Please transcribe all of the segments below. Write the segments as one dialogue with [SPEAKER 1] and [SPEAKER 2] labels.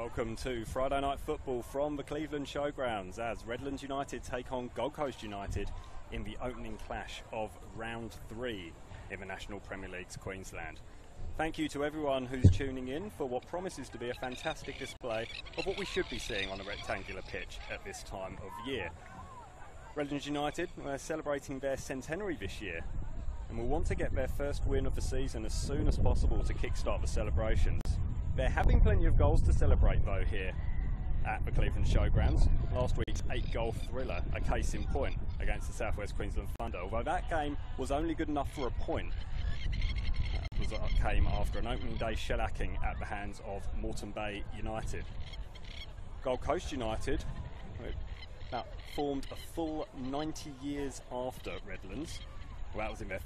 [SPEAKER 1] Welcome to Friday Night Football from the Cleveland Showgrounds as Redlands United take on Gold Coast United in the opening clash of Round 3 in the National Premier League's Queensland. Thank you to everyone who's tuning in for what promises to be a fantastic display of what we should be seeing on a rectangular pitch at this time of year. Redlands United are celebrating their centenary this year and will want to get their first win of the season as soon as possible to kickstart the celebrations. There have been plenty of goals to celebrate though here at the Cleveland Showgrounds. Last week's 8-goal thriller, a case in point against the South West Queensland Thunder, although that game was only good enough for a point. It came after an opening day shellacking at the hands of Moreton Bay United. Gold Coast United formed a full 90 years after Redlands. Well, that was in their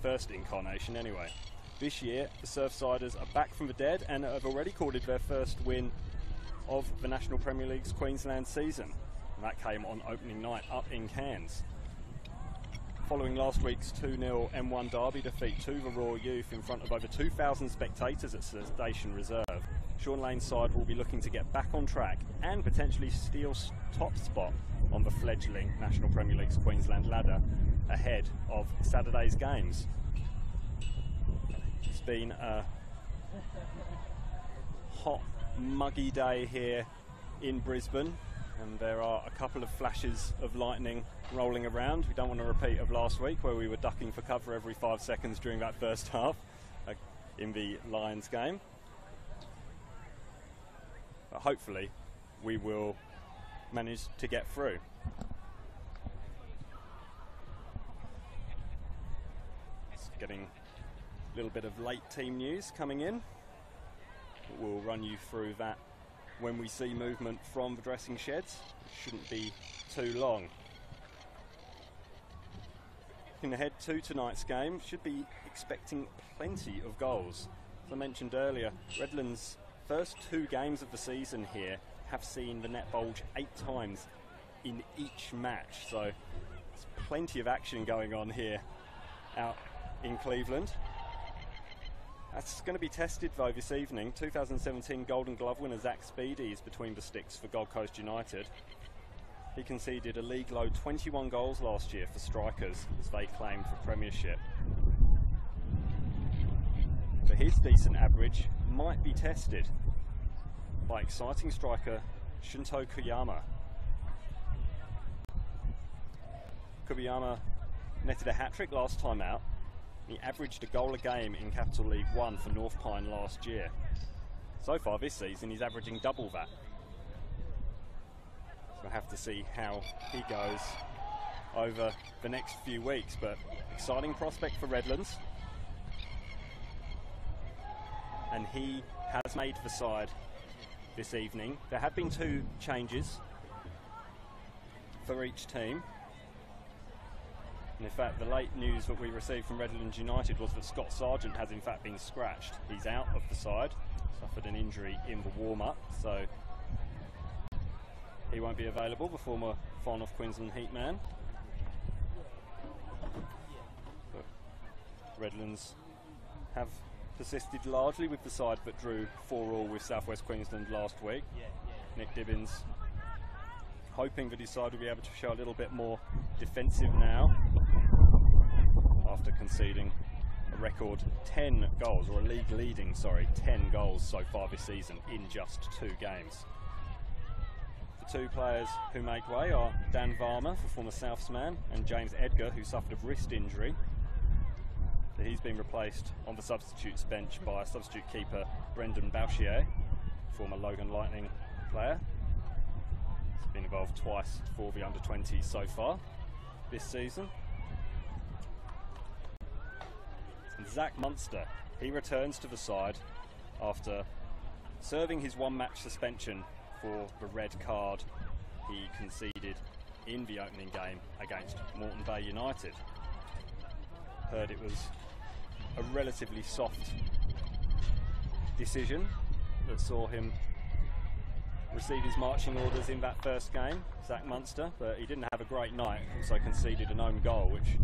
[SPEAKER 1] first incarnation anyway. This year, the Surfsiders are back from the dead and have already recorded their first win of the National Premier League's Queensland season. And that came on opening night up in Cairns. Following last week's 2-0 M1 derby defeat to the Raw Youth in front of over 2,000 spectators at Station Reserve, Sean Lane's side will be looking to get back on track and potentially steal top spot on the fledgling National Premier League's Queensland ladder ahead of Saturday's games. It's been a hot, muggy day here in Brisbane, and there are a couple of flashes of lightning rolling around. We don't want a repeat of last week where we were ducking for cover every 5 seconds during that first half in the Lions game. But hopefully we will manage to get through. It's getting a little bit of late team news coming in. We'll run you through that when we see movement from the dressing sheds. It shouldn't be too long. Looking ahead to tonight's game, should be expecting plenty of goals. As I mentioned earlier, Redlands' first 2 games of the season here have seen the net bulge 8 times in each match, so there's plenty of action going on here out in Cleveland. That's going to be tested though this evening. 2017 Golden Glove winner Zach Speedy is between the sticks for Gold Coast United. He conceded a league low 21 goals last year for strikers as they claimed for premiership. But his decent average might be tested by exciting striker Shunto Koyama. Koyama netted a hat-trick last time out. He averaged a goal a game in Capital League 1 for North Pine last year. So far this season he's averaging double that. So we'll have to see how he goes over the next few weeks, but exciting prospect for Redlands. And he has made the side this evening. There have been 2 changes for each team. And in fact, the late news that we received from Redlands United was that Scott Sargent has in fact been scratched. He's out of the side, suffered an injury in the warm-up, so he won't be available, the former Far North Queensland Heat man. But Redlands have persisted largely with the side that drew 4-4 with South West Queensland last week. Nick Dibbins hoping that his side will be able to show a little bit more defensive now after conceding a record 10 goals, or a league leading, 10 goals so far this season in just 2 games. The 2 players who make way are Dan Varma, the former Souths man, and James Edgar, who suffered a wrist injury. He's been replaced on the substitutes bench by substitute keeper Brendan Bouchier, former Logan Lightning player. He's been involved twice for the under-20s so far this season. And Zach Munster, he returns to the side after serving his 1-match suspension for the red card he conceded in the opening game against Moreton Bay United. Heard it was a relatively soft decision that saw him receive his marching orders in that first game, Zach Munster, but he didn't have a great night. Also conceded an own goal, which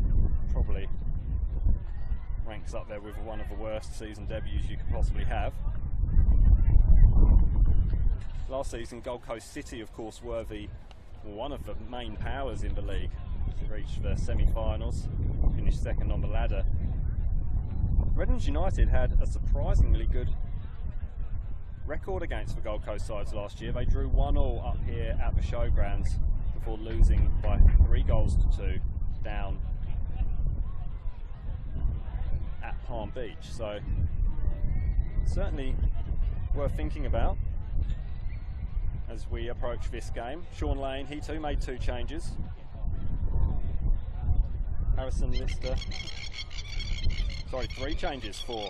[SPEAKER 1] probably ranks up there with one of the worst season debuts you could possibly have. Last season, Gold Coast City, of course, were one of the main powers in the league. Reached the semi-finals, finished second on the ladder. Redlands United had a surprisingly good record against the Gold Coast sides last year. They drew 1-1 up here at the Showgrounds before losing by 3-2 down at Palm Beach. So certainly worth thinking about as we approach this game. Sean Lane, he too made 2 changes. Harrison Lister, 3 changes for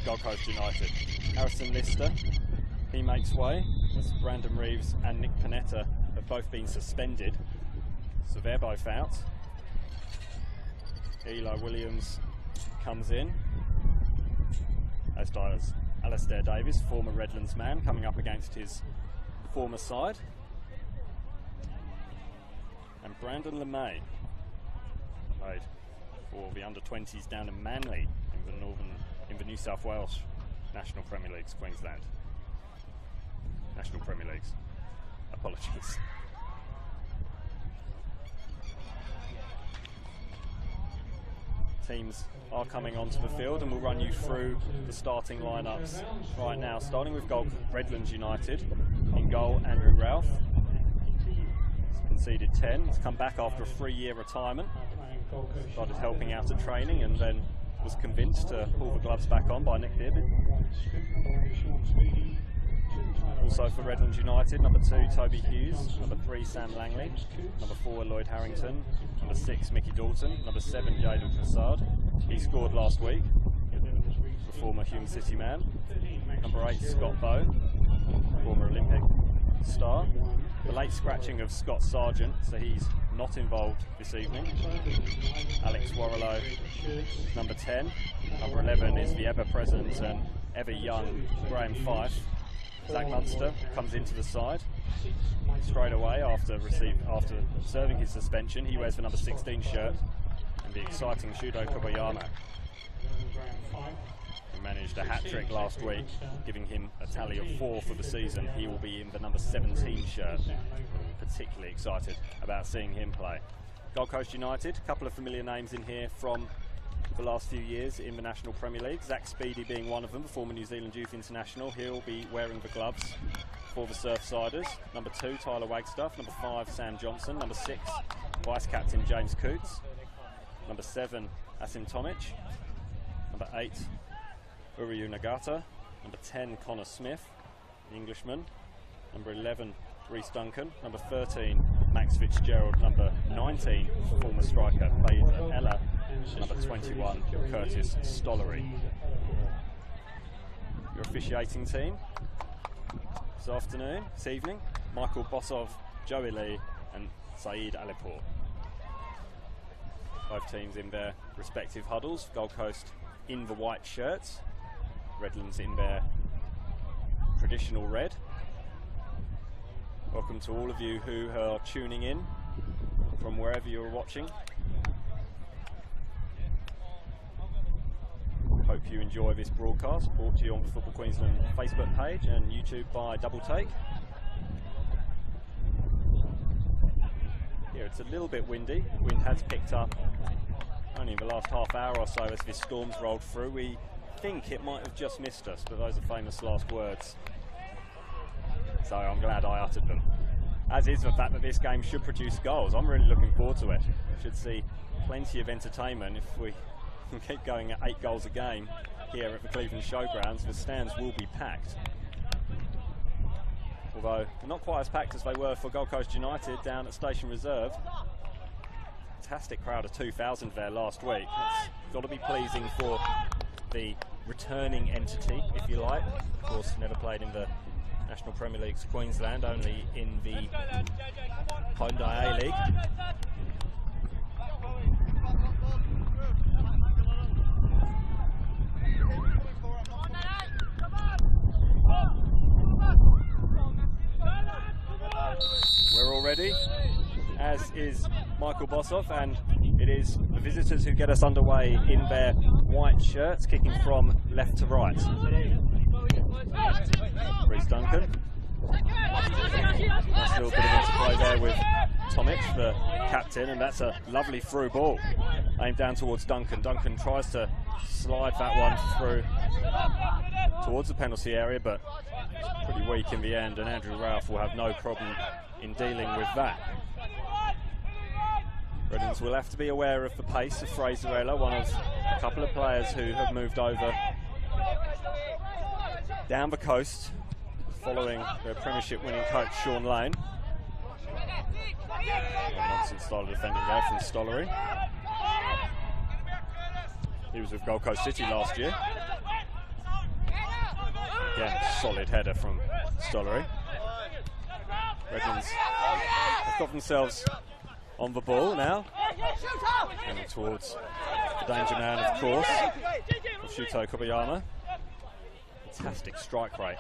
[SPEAKER 1] Gold Coast United. Harrison Lister, he makes way as Brandon Reeves and Nick Panetta have both been suspended, so they're both out. Eli Williams comes in, as does Alastair Davis, former Redlands man, coming up against his former side. And Brandon LeMay played for the under-20s down in Manly in the New South Wales National Premier Leagues, Queensland. National Premier Leagues. Apologies. Teams are coming onto the field, and we'll run you through the starting lineups right now, starting with Goal Redlands United. In goal, Andrew Ralph. He's conceded 10. He's come back after a 3-year retirement. Started helping out at training and then was convinced to pull the gloves back on by Nick Dibb. Also for Redlands United, number 2, Toby Hughes. Number 3, Sam Langley. Number 4, Lloyd Harrington. Number 6, Mickey Dalton. Number 7, Jaden Prasad. He scored last week, the former Hume City man. Number 8, Scott Bowe, former Olympic star. The late scratching of Scott Sargent, so he's not involved this evening. Alex Warrilow, number 10. Number 11 is the ever-present and ever-young Graham Fife. Zach Munster comes into the side straight away after serving his suspension. He wears the number 16 shirt, and the exciting Shudo Kobayama, who managed a hat-trick last week, giving him a tally of 4 for the season. He will be in the number 17 shirt. Particularly excited about seeing him play. Gold Coast United, a couple of familiar names in here from the last few years in the National Premier League. Zach Speedy being one of them, the former New Zealand Youth International. He'll be wearing the gloves for the Surfsiders. Number 2, Tyler Wagstaff. Number 5, Sam Johnson. Number 6, Vice-Captain James Coots. Number 7, Asim Tomic. Number 8, Uriyu Nagata. Number 10, Connor Smith, the Englishman. Number 11, Reece Duncan. Number 13, Max Fitzgerald. Number 19, former striker Bader Ella. Number 21, Curtis Stollery. Your officiating team this evening, Michael Bossov, Joey Lee and Saeed Alipur. Both teams in their respective huddles. Gold Coast in the white shirts, Redlands in their traditional red. Welcome to all of you who are tuning in from wherever you're watching. Hope you enjoy this broadcast, brought to you on the Football Queensland Facebook page and YouTube by Double Take. Here it's a little bit windy. Wind has picked up only in the last half hour or so as this storm's rolled through. We think it might have just missed us, but those are famous last words. So I'm glad I uttered them. As is the fact that this game should produce goals. I'm really looking forward to it. Should see plenty of entertainment if we can keep going at 8 goals a game here at the Cleveland Showgrounds. The stands will be packed. Although not quite as packed as they were for Gold Coast United down at Station Reserve. Fantastic crowd of 2,000 there last week. It's got to be pleasing for the returning entity, if you like. Of course, never played in the National Premier League's Queensland, only in the Hyundai A-League. We're all ready, as is Michael Bossoff, and it is the visitors who get us underway in their white shirts, kicking from left to right. Reece Duncan Nice little bit of interplay there with Tomic, the captain, and that's a lovely through ball aimed down towards Duncan. Duncan tries to slide that one through towards the penalty area, but it's pretty weak in the end, and Andrew Ralph will have no problem in dealing with that. Redlands will have to be aware of the pace of Fraserella, one of a couple of players who have moved over down the coast following their Premiership winning coach Sean Lane. Nonsense style of defending there from Stollery. He was with Gold Coast City last year. Again, solid header from Stollery. Redlands have got themselves on the ball now. And towards the danger man, of course, Shuto Kobayama. Fantastic strike rate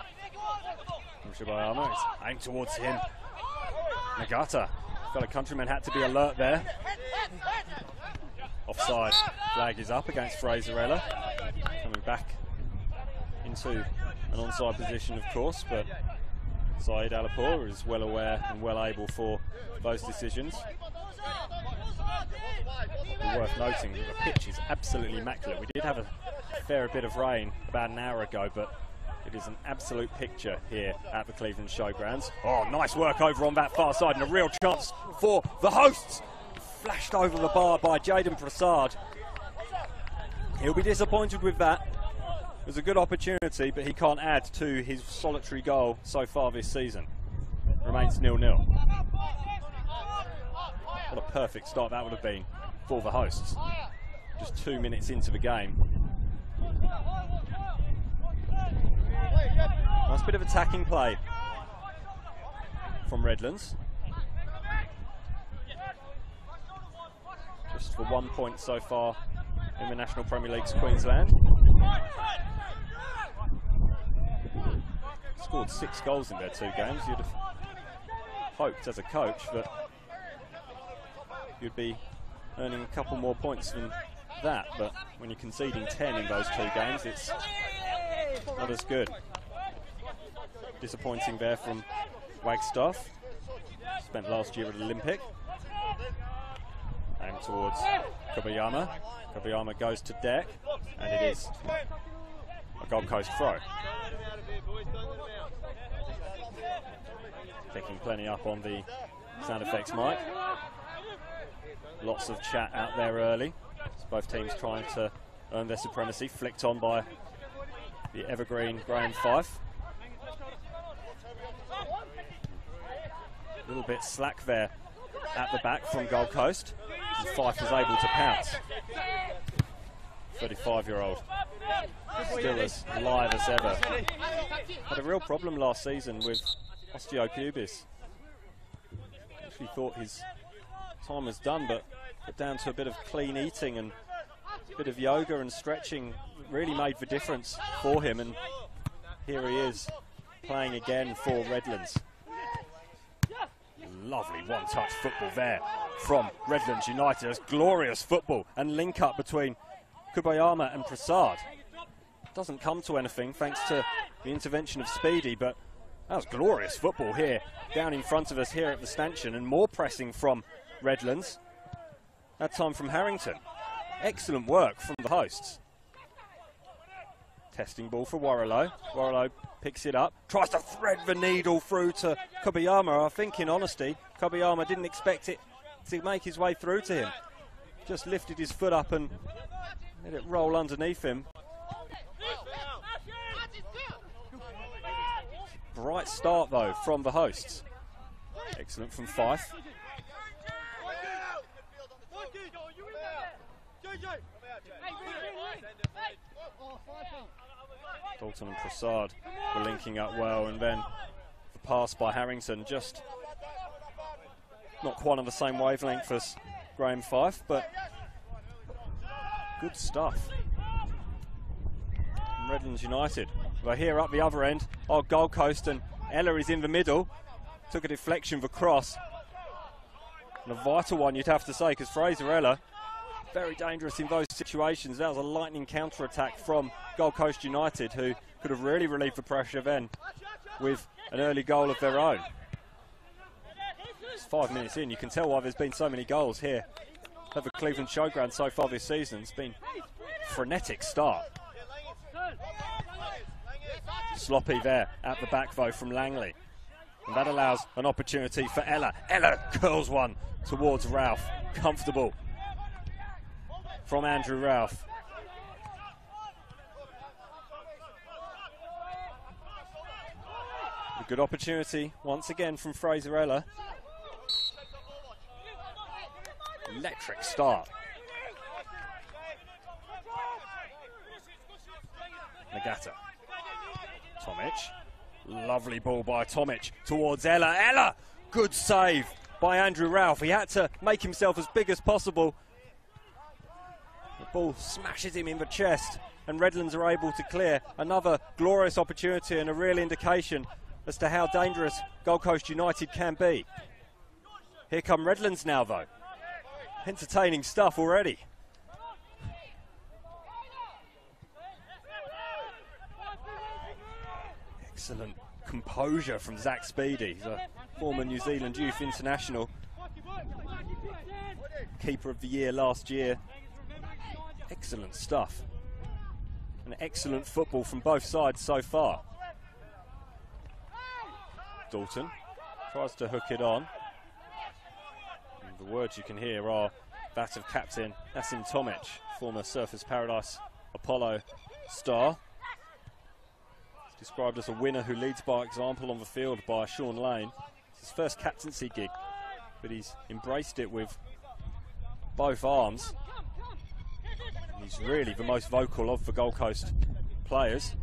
[SPEAKER 1] from Kobayama. It's aimed towards him. Nagata, fellow countryman, had to be alert there. Offside flag is up against Fraserella. Coming back into an onside position, of course, but Saeed Alipur is well aware and well able for those decisions. Worth noting that the pitch is absolutely immaculate. We did have a fair bit of rain about an hour ago, but it is an absolute picture here at the Cleveland Showgrounds. Oh, nice work over on that far side, and a real chance for the hosts. Flashed over the bar by Jaden Prasad. He'll be disappointed with that. It was a good opportunity, but he can't add to his solitary goal so far this season. Remains 0-0. What a perfect start that would have been for the hosts. Just 2 minutes into the game. Nice bit of attacking play from Redlands. Just for 1 point so far in the National Premier League's Queensland. Scored 6 goals in their 2 games. You'd have hoped as a coach that you'd be earning a couple more points than that, but when you're conceding 10 in those 2 games, it's not as good. Disappointing there from Wagstaff. Spent last year at Olympic. Aimed towards Kobayama. Kobayama goes to deck, and it is a Gold Coast throw. Picking plenty up on the sound effects mic. Lots of chat out there early. So both teams trying to earn their supremacy. Flicked on by the evergreen Graham Fife. A little bit slack there at the back from Gold Coast. And Fife is able to pounce. 35-year-old. Still as live as ever. Had a real problem last season with osteopubis. Actually thought his time was done, but down to a bit of clean eating and a bit of yoga and stretching really made the difference for him, and here he is playing again for Redlands. Lovely one-touch football there from Redlands United. It's glorious football and link up between Kobayama and Prasad. Doesn't come to anything thanks to the intervention of Speedy, but that was glorious football here down in front of us here at the stanchion, and more pressing from Redlands. That time from Harrington. Excellent work from the hosts. Testing ball for Warrilow. Warrilow picks it up, tries to thread the needle through to Kobayama. I think in honesty, Kobayama didn't expect it to make his way through to him. Just lifted his foot up and let it roll underneath him. Bright start though from the hosts. Excellent from Fife. Dalton and Prasad were linking up well, and then the pass by Harrington, just not quite on the same wavelength as Graham Fife, but good stuff. And Redlands United, we're here up the other end. Oh, Gold Coast, and Ella is in the middle. Took a deflection for cross. And a vital one, you'd have to say, because Fraserella, very dangerous in those situations. That was a lightning counter-attack from Gold Coast United, who could have really relieved the pressure then. with an early goal of their own. It's 5 minutes in. You can tell why there's been so many goals here at the Cleveland Showgrounds so far this season. It's been a frenetic start. Sloppy there at the back though from Langley. And that allows an opportunity for Ella. Ella curls one towards Ralph. Comfortable from Andrew Ralph. A good opportunity once again from Fraser Ella. Electric start. Nagata. Tomic. Lovely ball by Tomic towards Ella. Ella! Good save by Andrew Ralph. He had to make himself as big as possible. The ball smashes him in the chest and Redlands are able to clear. Another glorious opportunity and a real indication as to how dangerous Gold Coast United can be. Here come Redlands now though. Entertaining stuff already. Excellent composure from Zach Speedy. He's a former New Zealand Youth International. Keeper of the Year last year. Excellent stuff. And excellent football from both sides so far. Dalton tries to hook it on. And the words you can hear are that of captain Nassim Tomic, former Surfers Paradise Apollo star. Described as a winner who leads by example on the field by Sean Lane. It's his first captaincy gig, but he's embraced it with both arms. And he's really the most vocal of the Gold Coast players.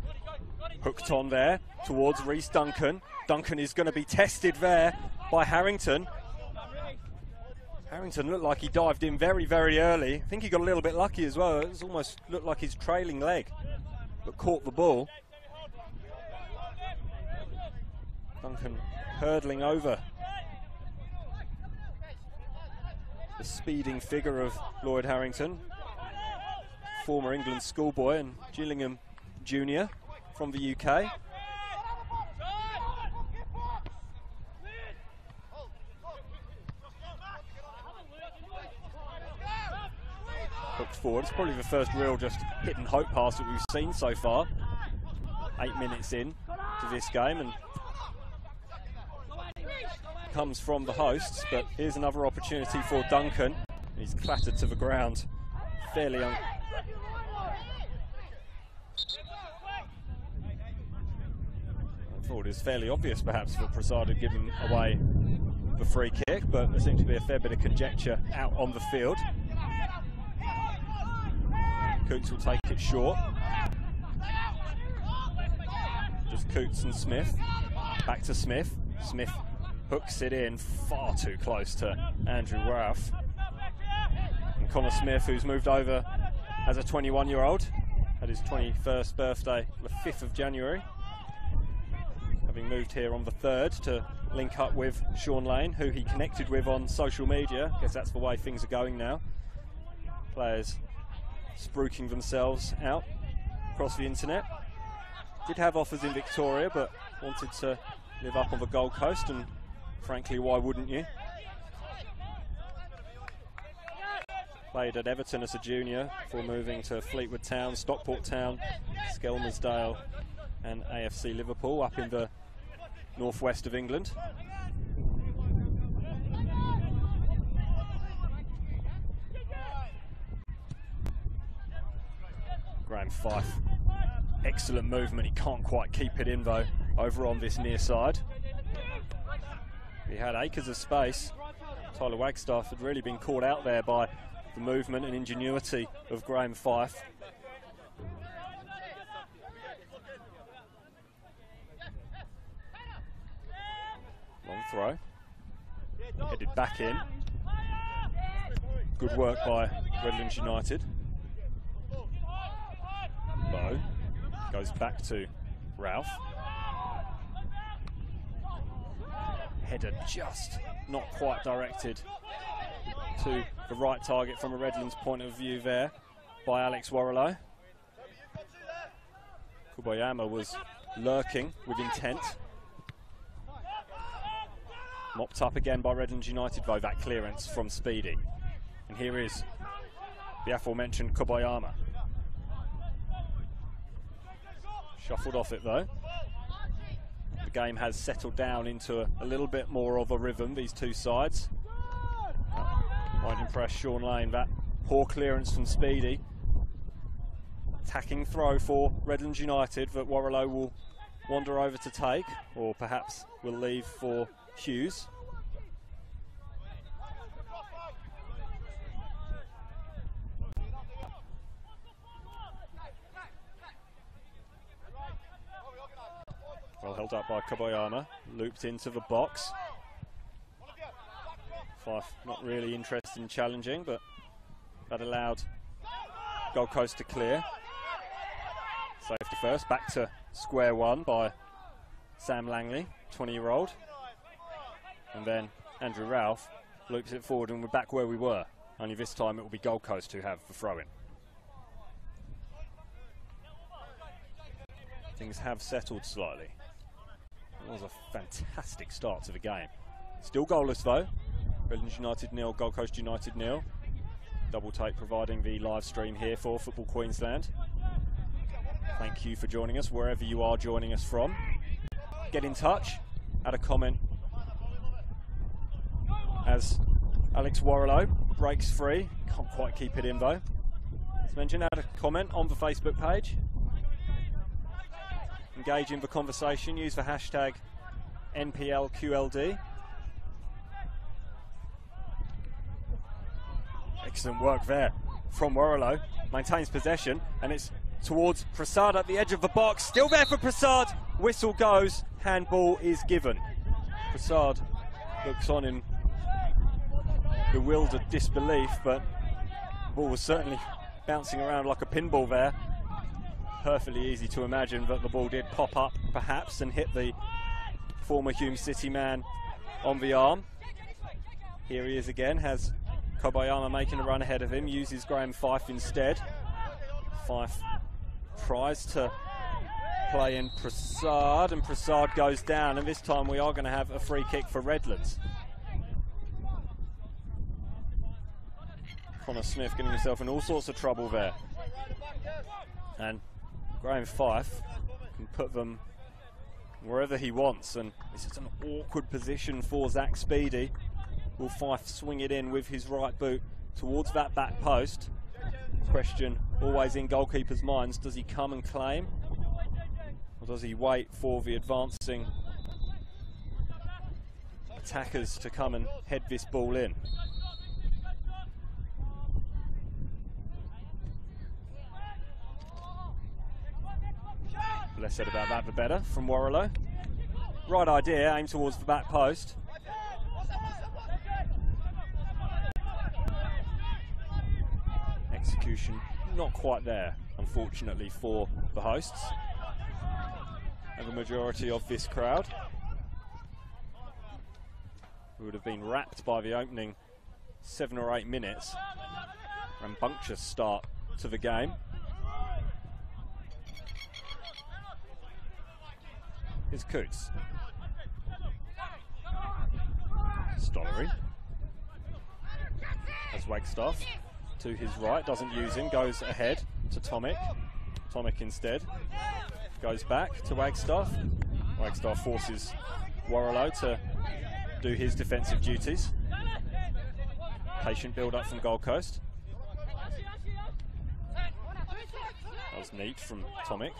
[SPEAKER 1] Hooked on there towards Reece Duncan. Duncan is going to be tested there by Harrington. Harrington looked like he dived in very, very early. I think he got a little bit lucky as well. It almost looked like his trailing leg, but caught the ball. Duncan hurdling over the speeding figure of Lloyd Harrington, former England schoolboy and Gillingham junior from the UK. Hooked forward. It's probably the first real just hit and hope pass that we've seen so far. 8 minutes in to this game, and comes from the hosts, but here's another opportunity for Duncan. He's clattered to the ground fairly I thought it was fairly obvious perhaps that Prasad had given away the free kick, but there seems to be a fair bit of conjecture out on the field. Coots will take it short. Just Coots and Smith. Back to Smith. Smith hooks it in far too close to Andrew Ralph. And Connor Smith, who's moved over as a 21-year-old, had his 21st birthday the 5th of January. Having moved here on the 3rd to link up with Sean Lane, who he connected with on social media. I guess that's the way things are going now. Players spruiking themselves out across the internet. Did have offers in Victoria, but wanted to live up on the Gold Coast, and frankly, why wouldn't you? Played at Everton as a junior before moving to Fleetwood Town, Stockport Town, Skelmersdale and AFC Liverpool up in the northwest of England. Graham Fife, excellent movement. He can't quite keep it in though, over on this near side. He had acres of space. Tyler Wagstaff had really been caught out there by the movement and ingenuity of Graham Fife. Long throw. Headed back in. Good work by Redlands United. Bow goes back to Ralph. Header just not quite directed to the right target from a Redlands point of view there by Alex Warrilow. Kubayama was lurking with intent. Mopped up again by Redlands United though, that clearance from Speedy. And here is the aforementioned Kobayama. Shuffled off it though. The game has settled down into a little bit more of a rhythm, these two sides. Might impress Sean Lane, that poor clearance from Speedy. Attacking throw for Redlands United that Warrilow will wander over to take, or perhaps will leave for Hughes. Well held up by Kobayama, looped into the box. Fife not really interested in challenging, but that allowed Gold Coast to clear. Safety first, back to square one by Sam Langley, 20-year-old. And then Andrew Ralph loops it forward and we're back where we were. Only this time it will be Gold Coast who have the throw-in. Things have settled slightly. It was a fantastic start to the game. Still goalless though. Redlands United 0, Gold Coast United 0. Double Take providing the live stream here for Football Queensland. Thank you for joining us wherever you are joining us from. Get in touch, add a comment as Alex Warrilow breaks free. Can't quite keep it in though. As mentioned, add a comment on the Facebook page. Engage in the conversation, use the hashtag NPLQLD. Excellent work there from Warrilow. Maintains possession and it's towards Prasad at the edge of the box. Still there for Prasad. Whistle goes. Handball is given. Prasad looks on in bewildered disbelief, but the ball was certainly bouncing around like a pinball there. Perfectly easy to imagine that the ball did pop up perhaps and hit the former Hume City man on the arm. Here he is again, has Kobayama making a run ahead of him, uses Graham Fife instead. Fife tries to play in Prasad and Prasad goes down, and this time we are going to have a free kick for Redlands. Connor Smith getting himself in all sorts of trouble there. And Graham Fife can put them wherever he wants, and this is an awkward position for Zach Speedy. Will Fife swing it in with his right boot towards that back post? Question always in goalkeepers' minds, does he come and claim? Or does he wait for the advancing attackers to come and head this ball in? Less said about that, the better from Warrilow. Right idea, aim towards the back post. Execution not quite there, unfortunately, for the hosts and the majority of this crowd, who would have been wrapped by the opening 7 or 8 minutes. Rambunctious start to the game. Here's Coots. Stollery. As Wagstaff to his right, doesn't use him, goes ahead to Tomic. Tomic instead goes back to Wagstaff. Wagstaff forces Warrilow to do his defensive duties. Patient build up from Gold Coast. That was neat from Tomic.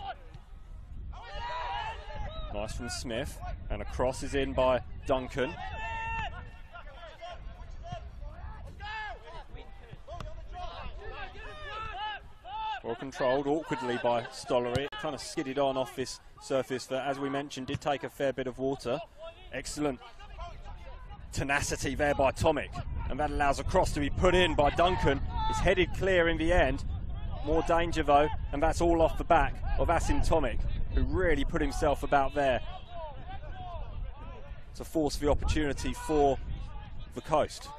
[SPEAKER 1] Nice from Smith, and a cross is in by Duncan. Well controlled awkwardly by Stollery. It kind of skidded on off this surface that, as we mentioned, did take a fair bit of water. Excellent tenacity there by Tomic, and that allows a cross to be put in by Duncan. It's headed clear in the end. More danger though, and that's all off the back of Asim Tomic, who really put himself about there to force the opportunity for the Coast.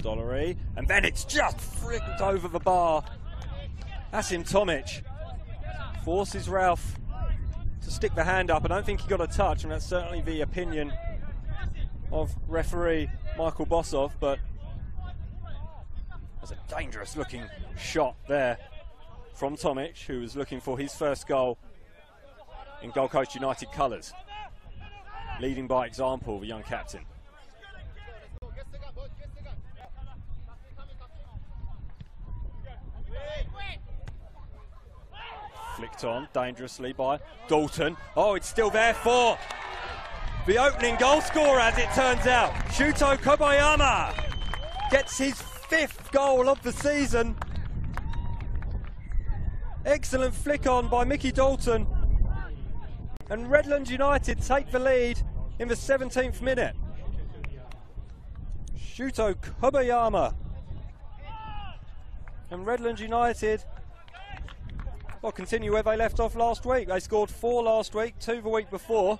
[SPEAKER 1] Stollery, and then it's just flicked over the bar. Asim Tomic forces Ralph to stick the hand up. I don't think he got a touch, and that's certainly the opinion of referee Michael Bosov, but there's a dangerous looking shot there from Tomic, who was looking for his first goal in Gold Coast United colours. Leading by example, the young captain. Flicked on dangerously by Dalton. Oh, it's still there for the opening goal scorer, as it turns out. Shuto Kobayama gets his 5th goal of the season. Excellent flick on by Mickey Dalton. And Redlands United take the lead in the 17th minute. Shuto Kobayama. And Redlands United will continue where they left off last week. They scored 4 last week, 2 the week before.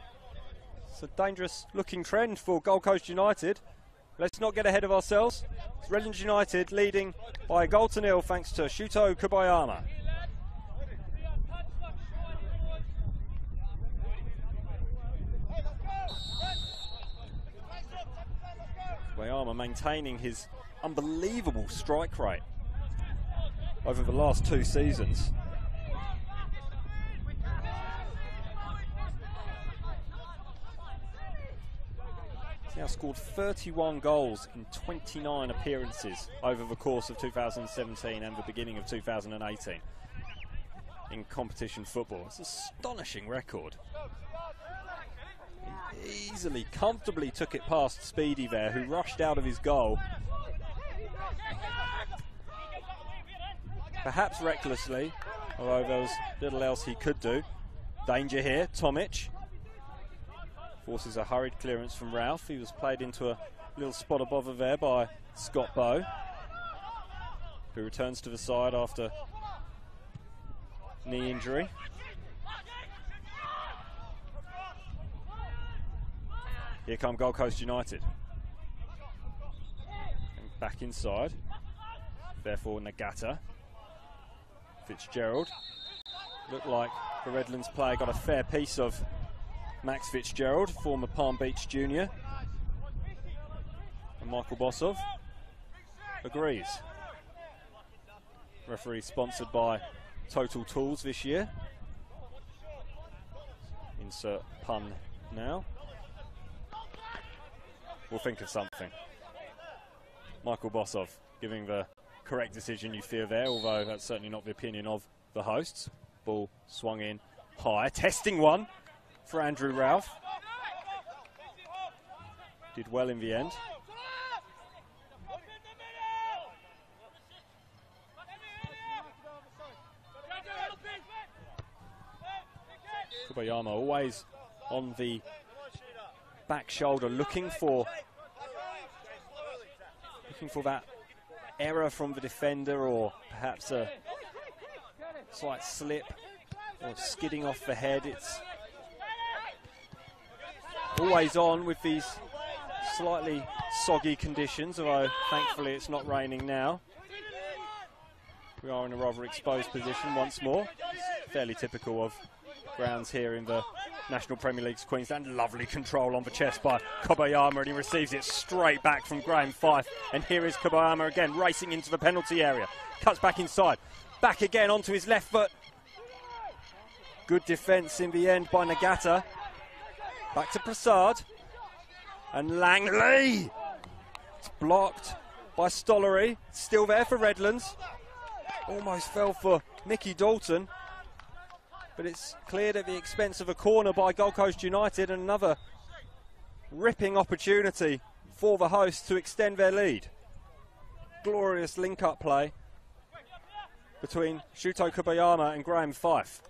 [SPEAKER 1] It's a dangerous looking trend for Gold Coast United. Let's not get ahead of ourselves. It's Redlands United leading by a goal to nil thanks to Shuto Kobayama. Kobayama maintaining his unbelievable strike rate over the last 2 seasons. He's now scored 31 goals in 29 appearances over the course of 2017 and the beginning of 2018 in competition football. It's an astonishing record. He easily, comfortably took it past Speedy there, who rushed out of his goal. Perhaps recklessly, although there was little else he could do. Danger here, Tomic. Forces a hurried clearance from Ralph. He was played into a little spot above there by Scott Bowe, who returns to the side after knee injury. Here come Gold Coast United. And back inside. Therefore Nagata. Fitzgerald. Looked like the Redlands player got a fair piece of Max Fitzgerald, former Palm Beach junior. And Michael Bosov agrees. Referee sponsored by Total Tools this year. Insert pun now. We'll think of something. Michael Bosov giving the correct decision, you fear there, although that's certainly not the opinion of the hosts. Ball swung in high, testing one for Andrew Ralph. Did well in the end. Kobayama always on the back shoulder, looking for that error from the defender, or perhaps a slight slip or skidding off the head. It's always on with these slightly soggy conditions, although thankfully it's not raining now. We are in a rather exposed position once more. It's fairly typical of grounds here in the National Premier League's Queensland. Lovely control on the chest by Kobayama, and he receives it straight back from Graham Fife. And here is Kobayama again, racing into the penalty area. Cuts back inside. Back again onto his left foot. Good defence in the end by Nagata. Back to Prasad. And Langley. It's blocked by Stollery. Still there for Redlands. Almost fell for Mickey Dalton. But it's cleared at the expense of a corner by Gold Coast United, and another ripping opportunity for the hosts to extend their lead. Glorious link-up play between Shuto Kobayama and Graham Fife.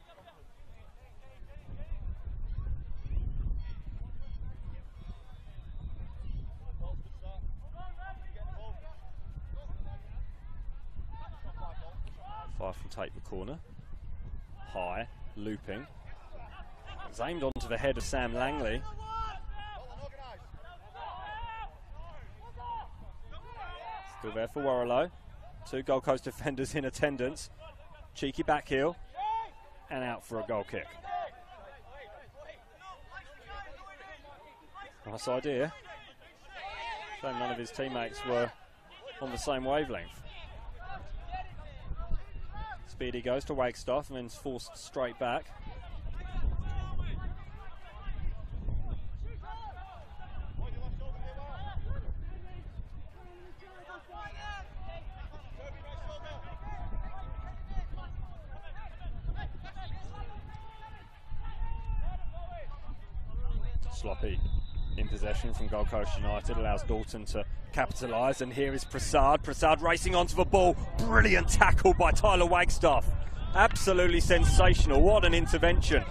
[SPEAKER 1] Fife will take the corner. High. Looping. It's aimed onto the head of Sam Langley. Still there for Warrilow. 2 Gold Coast defenders in attendance. Cheeky back heel and out for a goal kick. Nice idea. Shame none of his teammates were on the same wavelength. Speedy goes to Wagstaff and then is forced straight back. Sloppy in possession from Gold Coast United, allows Dalton to capitalise, and here is Prasad. Prasad racing onto the ball. Brilliant tackle by Tyler Wagstaff. Absolutely sensational. What an intervention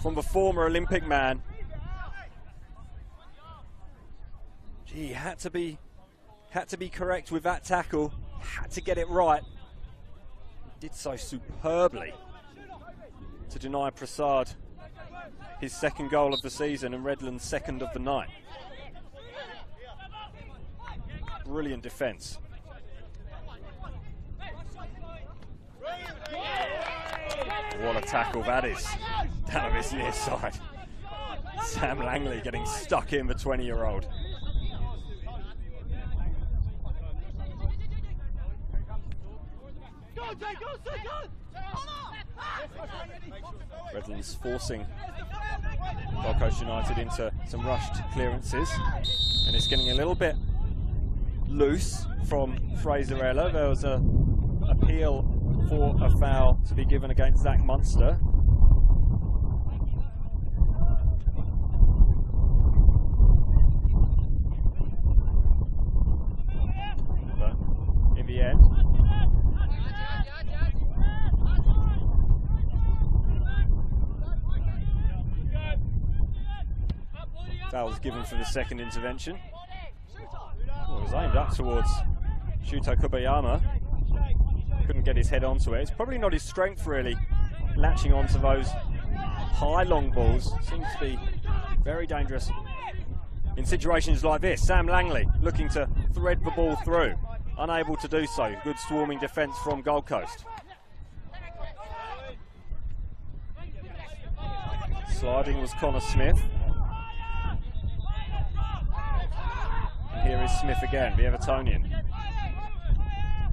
[SPEAKER 1] from the former Olympic man. Gee, had to be correct with that tackle. Had to get it right. Did so superbly to deny Prasad his second goal of the season and Redlands' second of the night. Brilliant defence. What a tackle that is, down his near side. Sam Langley getting stuck in, the 20-year-old. Redlands forcing Gold Coast United into some rushed clearances, and it's getting a little bit loose from Fraser Ella. There was an appeal for a foul to be given against Zach Munster. But in the end, foul was given for the second intervention. Well, it was aimed up towards Shuto Kubayama. Couldn't get his head onto it. It's probably not his strength, really, latching onto those high long balls. Seems to be very dangerous in situations like this. Sam Langley looking to thread the ball through, unable to do so. Good swarming defence from Gold Coast. Sliding was Connor Smith. And here is Smith again, the Evertonian.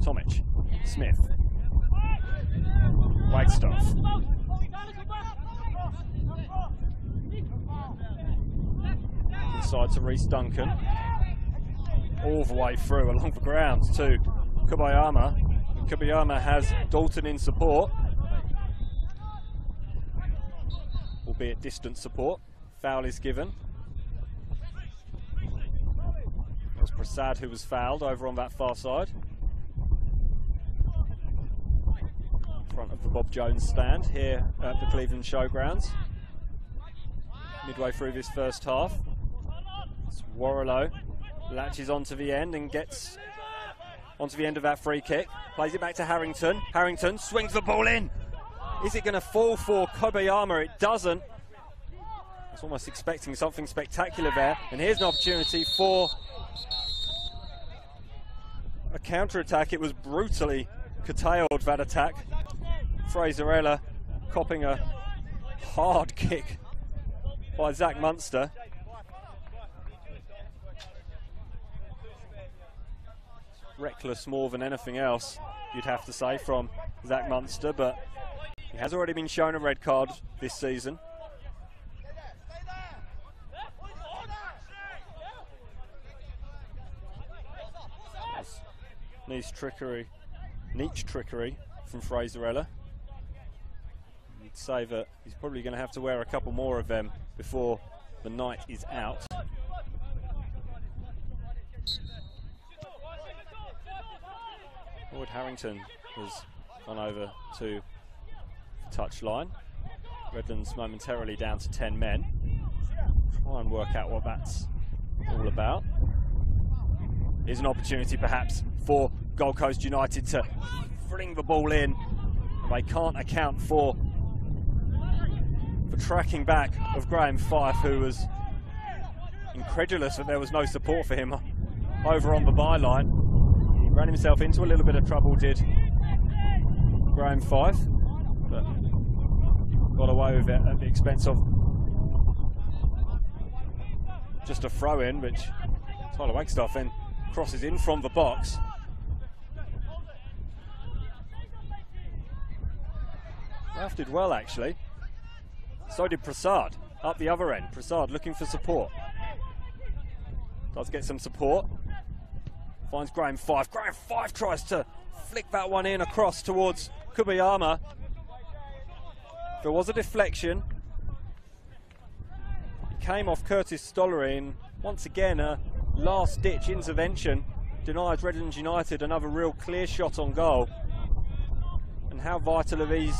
[SPEAKER 1] Tomic, Smith, Wagstaff. Inside to Reese Duncan. All the way through along the ground to Kubayama. And Kubayama has Dalton in support, albeit distant support. Foul is given. It was Prasad who was fouled over on that far side. Front of the Bob Jones stand here at the Cleveland Showgrounds. Midway through this first half, it's Warrilow latches onto the end and gets onto the end of that free kick. Plays it back to Harrington. Harrington swings the ball in. Is it going to fall for Kobayama? It doesn't. I was almost expecting something spectacular there. And here's an opportunity for a counter-attack. It was brutally curtailed, that attack. Fraser Ella copping a hard kick by Zach Munster. Reckless more than anything else, you'd have to say, from Zach Munster, but he has already been shown a red card this season. Niche trickery from Fraser Ella. You'd say that he's probably going to have to wear a couple more of them before the night is out. Lloyd Harrington has gone over to the touchline. Redlands momentarily down to 10 men. Try and work out what that's all about. Here's an opportunity perhaps for Gold Coast United to fling the ball in. They can't account for the tracking back of Graham Fife, who was incredulous that there was no support for him over on the byline. He ran himself into a little bit of trouble, did Graham Fife, but got away with it at the expense of just a throw-in, which Tyler Wagstaff then crosses in from the box. Ralph did well, actually. So did Prasad up the other end. Prasad looking for support. Does get some support. Finds Graham Fife. Graham Fife tries to flick that one in across towards Kubayama. There was a deflection. It came off Curtis Stollery. Once again, a last-ditch intervention denies Redlands United another real clear shot on goal. And how vital are these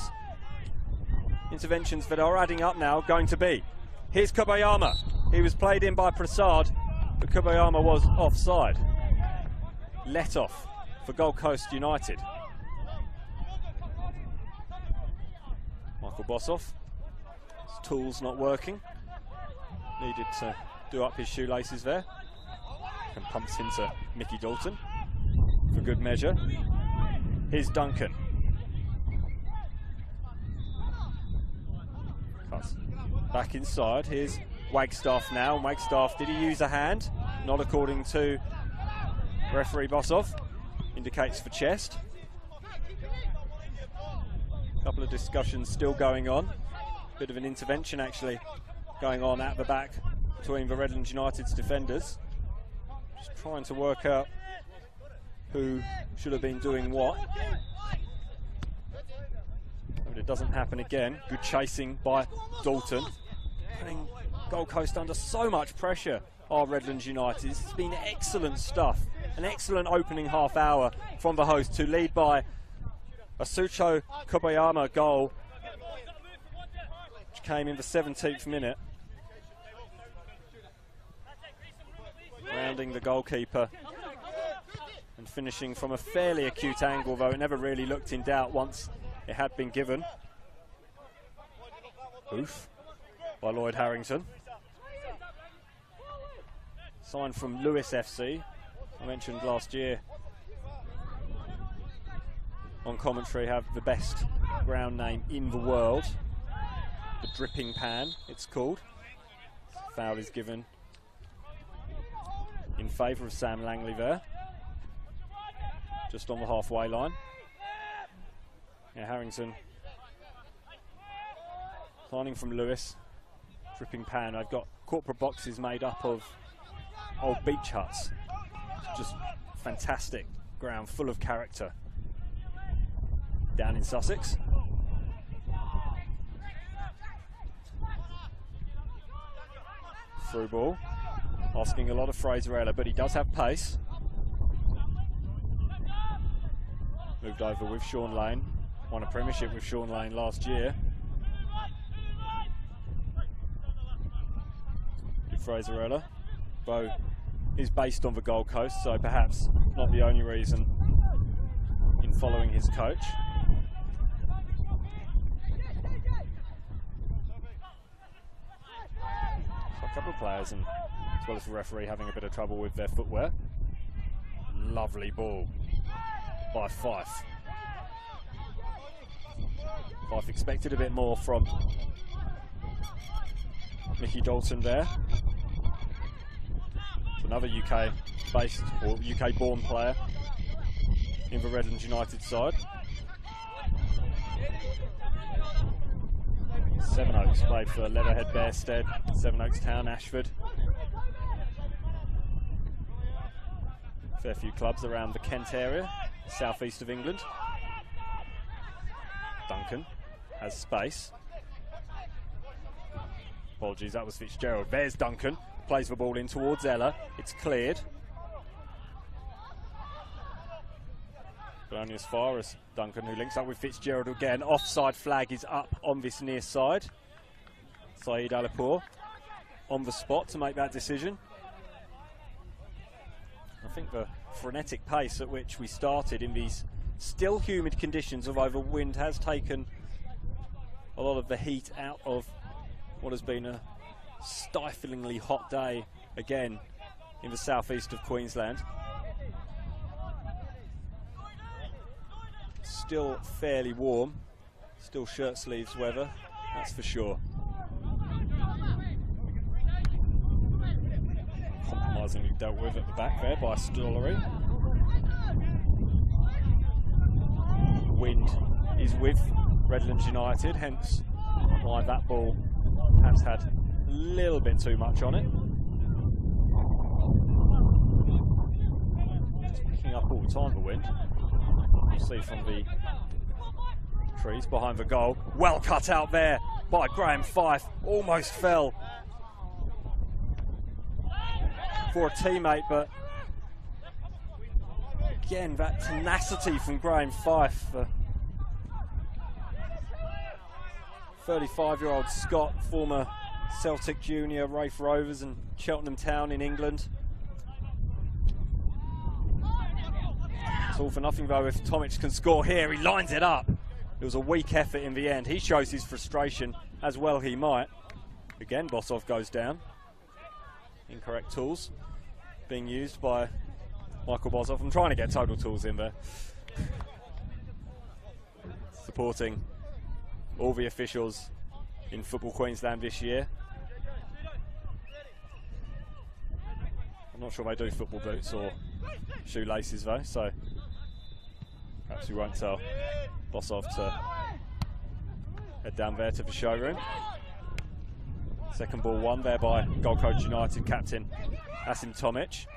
[SPEAKER 1] interventions that are adding up now going to be? Here's Kubayama. He was played in by Prasad, but Kubayama was offside. Let off for Gold Coast United. Michael Bossoff, his tools not working. Needed to do up his shoelaces there. And pumps into Mickey Dalton for good measure. Here's Duncan. Cuts back inside. Here's Wagstaff now. Wagstaff, did he use a hand? Not according to referee Bossoff. Indicates for chest. A couple of discussions still going on. Bit of an intervention actually going on at the back between the Redlands United's defenders. Just trying to work out who should have been doing what. But it doesn't happen again. Good chasing by Dalton. Putting Gold Coast under so much pressure are Redlands United. It's been excellent stuff. An excellent opening half hour from the host to lead by a Sucho Kubayama goal, which came in the 17th minute. Rounding the goalkeeper and finishing from a fairly acute angle, though it never really looked in doubt once it had been given. Oof by Lloyd Harrington. Signed from Lewis FC. I mentioned last year on commentary, have the best ground name in the world. The Dripping Pan, it's called. Foul is given in favour of Sam Langley there. Just on the halfway line. Yeah, Harrington signing from Lewis. Dripping Pan. I've got corporate boxes made up of old beach huts. Just fantastic ground, full of character. Down in Sussex. Through ball. Asking a lot of Fraser, but he does have pace. Moved over with Sean Lane. Won a premiership with Sean Lane last year. Good Fraser. Bo is based on the Gold Coast, so perhaps not the only reason in following his coach. So a couple of players, and as well as the referee, having a bit of trouble with their footwear. Lovely ball by Fife. Fife expected a bit more from Mickey Dalton there. It's another UK-based or UK-born player in the Redlands United side. Sevenoaks played for Leatherhead, Bearstead, Sevenoaks Town, Ashford. Fair few clubs around the Kent area, southeast of England. Duncan has space. Apologies, that was Fitzgerald. There's Duncan, plays the ball in towards Ella. It's cleared. But only as far as Duncan, who links up with Fitzgerald again. Offside flag is up on this near side. Saeed Alipour on the spot to make that decision. I think the frenetic pace at which we started in these still humid conditions, although the wind has taken a lot of the heat out of what has been a stiflingly hot day again in the southeast of Queensland. Still fairly warm, still shirt sleeves weather, that's for sure. Compromisingly dealt with at the back there by Stollery. The wind is with Redlands United, hence why that ball has had a little bit too much on it. Just picking up all the time, the wind. You see from the trees behind the goal. Well cut out there by Graham Fife, almost fell for a teammate, but again, that tenacity from Graham Fife. 35-year-old Scot, former Celtic junior, Raith Rovers and Cheltenham Town in England. It's all for nothing though if Tomic can score here. He lines it up. It was a weak effort in the end. He shows his frustration, as well he might. Again, Bossov goes down. Incorrect tools being used by Michael Bossov. I'm trying to get total tools in there. Supporting all the officials in Football Queensland this year. I'm not sure they do football boots or shoelaces though, so perhaps we won't tell Bossov to head down there to the showroom. Second ball won there by Gold Coast United captain Asim Tomic.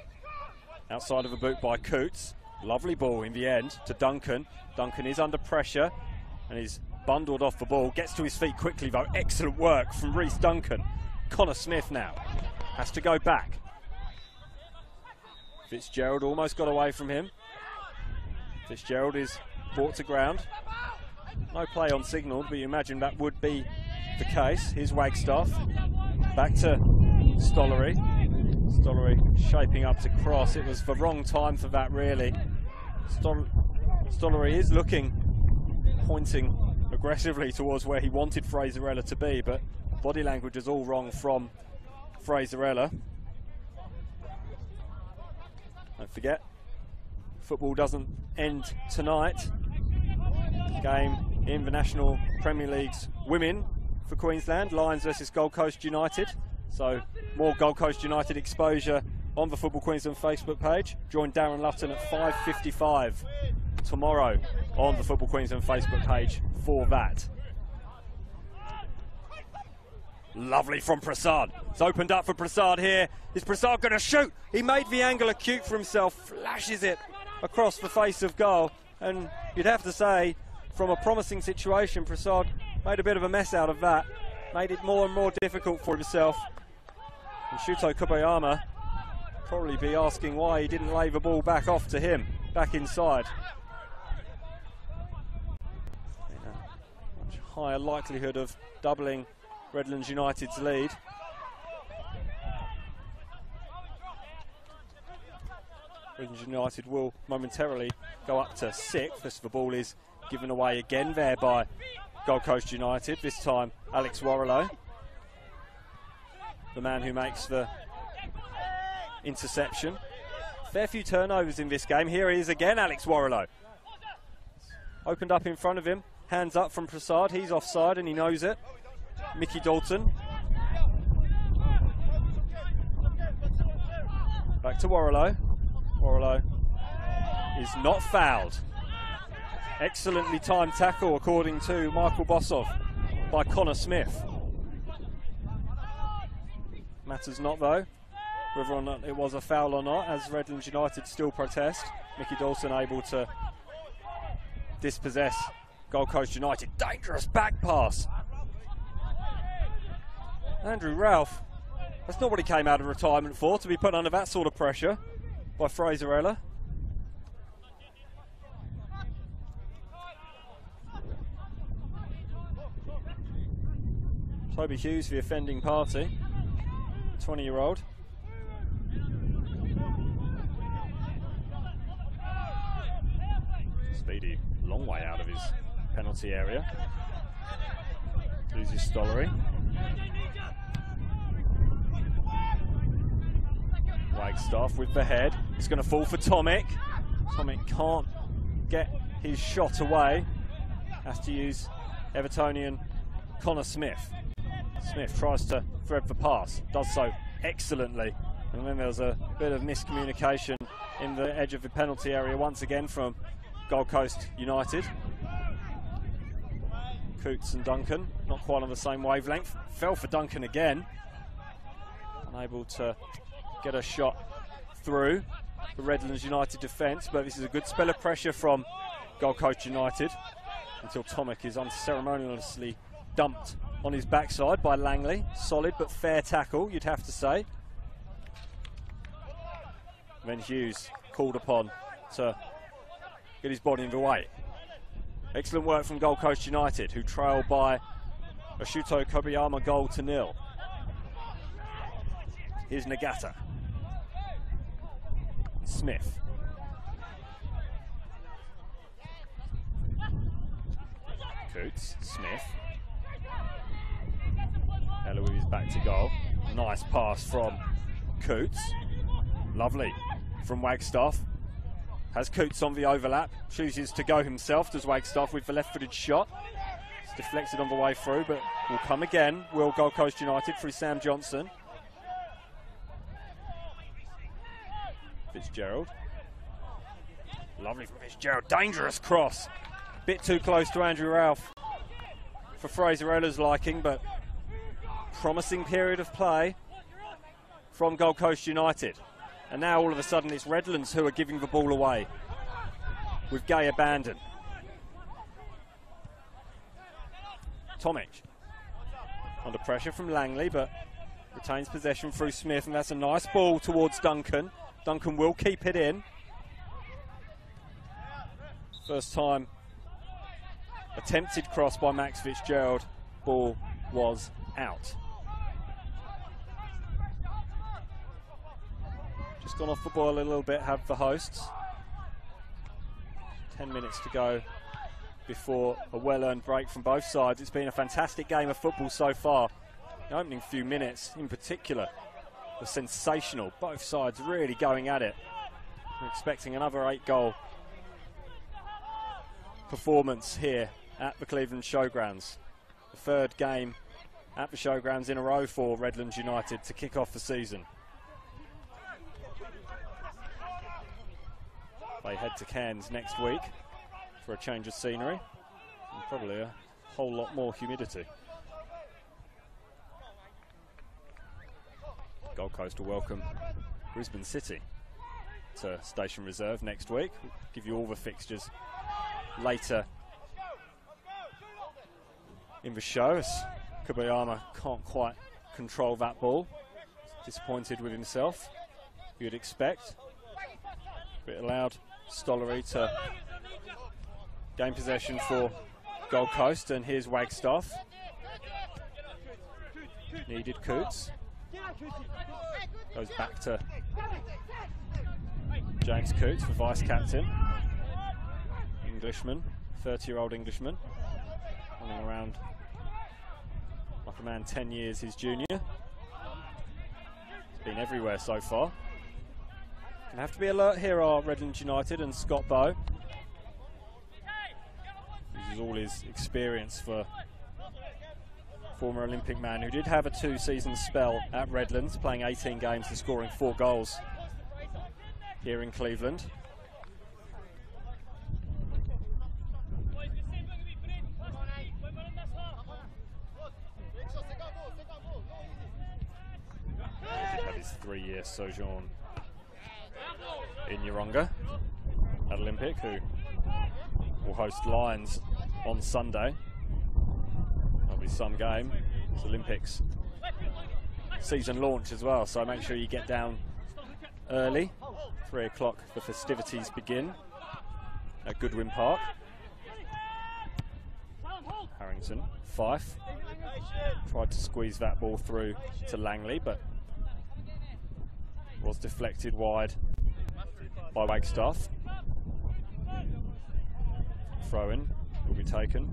[SPEAKER 1] Outside of the boot by Coots. Lovely ball in the end to Duncan. Duncan is under pressure and he's bundled off the ball. Gets to his feet quickly though. Excellent work from Rhys Duncan. Connor Smith now has to go back. Fitzgerald almost got away from him. Fitzgerald is brought to ground. No play on signal, but you imagine that would be the case. Here's Wagstaff. Back to Stollery. Stollery shaping up to cross. It was the wrong time for that, really. Stollery is looking, pointing aggressively towards where he wanted Fraserella to be, but body language is all wrong from Fraserella. Don't forget, football doesn't end tonight. Game in the National Premier League's women for Queensland, Lions versus Gold Coast United. So more Gold Coast United exposure on the Football Queensland Facebook page. Join Darren Lutton at 5:55 tomorrow on the Football Queensland Facebook page for that. Lovely from Prasad. It's opened up for Prasad here. Is Prasad going to shoot? He made the angle acute for himself, flashes it across the face of goal. And you'd have to say, from a promising situation, Prasad made a bit of a mess out of that. Made it more and more difficult for himself. And Shuto Kobayama probably be asking why he didn't lay the ball back off to him, back inside. Much higher likelihood of doubling Redlands United's lead. Redlands United will momentarily go up to 6th as the ball is given away again there by Gold Coast United. This time Alex Warrilow, the man who makes the interception. Fair few turnovers in this game. Here he is again, Alex Warrilow. Opened up in front of him, hands up from Prasad. He's offside and he knows it. Mickey Dalton. Back to Warrilow. Warrilow is not fouled. Excellently timed tackle, according to Michael Bossov, by Connor Smith. Matters not, though, whether or not it was a foul or not, as Redlands United still protest. Mickey Dawson able to dispossess Gold Coast United. Dangerous back pass. Andrew Ralph, that's not what he came out of retirement for, to be put under that sort of pressure by Fraserella. Toby Hughes, the offending party, 20-year-old. Speedy, long way out of his penalty area. Loses Stollery. Wagstaff with the head. It's going to fall for Tomic. Tomic can't get his shot away. Has to use Evertonian Connor Smith. Smith tries to thread the pass, does so excellently. And then there's a bit of miscommunication in the edge of the penalty area once again from Gold Coast United. Coots and Duncan, not quite on the same wavelength. Fell for Duncan again. Unable to get a shot through the Redlands United defence, but this is a good spell of pressure from Gold Coast United until Tomic is unceremoniously dumped on his backside by Langley. Solid but fair tackle, you'd have to say. Then Hughes called upon to get his body in the way. Excellent work from Gold Coast United, who trail by a Shuto Kobayama goal to 0. Here's Nagata. Smith. Coots, Smith. Ella with his back to goal. Nice pass from Coots. Lovely from Wagstaff. Has Coots on the overlap. Chooses to go himself, does Wagstaff with the left-footed shot. It's deflected on the way through, but will come again. Will Gold Coast United through Sam Johnson. Fitzgerald. Lovely from Fitzgerald. Dangerous cross. Bit too close to Andrew Ralph for Fraser Ella's liking, but promising period of play from Gold Coast United. And now all of a sudden it's Redlands who are giving the ball away with Gay abandon. Tomic under pressure from Langley, but retains possession through Smith, and that's a nice ball towards Duncan. Duncan will keep it in. First time attempted cross by Max Fitzgerald. Ball was out. Just gone off the ball a little bit, have the hosts. 10 minutes to go before a well-earned break from both sides. It's been a fantastic game of football so far. The opening few minutes in particular were sensational. Both sides really going at it. We're expecting another 8-goal performance here at the Cleveland Showgrounds. The third game at the Showgrounds in a row for Redlands United to kick off the season. They head to Cairns next week for a change of scenery and probably a whole lot more humidity. Gold Coast will welcome Brisbane City to Station Reserve next week. We'll give you all the fixtures later in the show, as Kobayama can't quite control that ball. Disappointed with himself, you'd expect. But it allowed Stollery to gain possession for Gold Coast, and here's Wagstaff. Needed Coots. Goes back to James Coots, the vice-captain. Englishman, 30-year-old Englishman. Running around like a man 10 years his junior. He's been everywhere so far. Gonna have to be alert here are Redlands United and Scott Bowe. Uses all his experience for former Olympic man who did have a 2-season spell at Redlands, playing 18 games and scoring 4 goals here in Cleveland. He did have his 3-year sojourn in Yeronga at Olympic, who will host Lions on Sunday. That'll be some game. It's Olympics season launch as well, so make sure you get down early. 3 o'clock the festivities begin at Goodwin Park. Harrington, Fife tried to squeeze that ball through to Langley, but was deflected wide by Wagstaff. Throw-in will be taken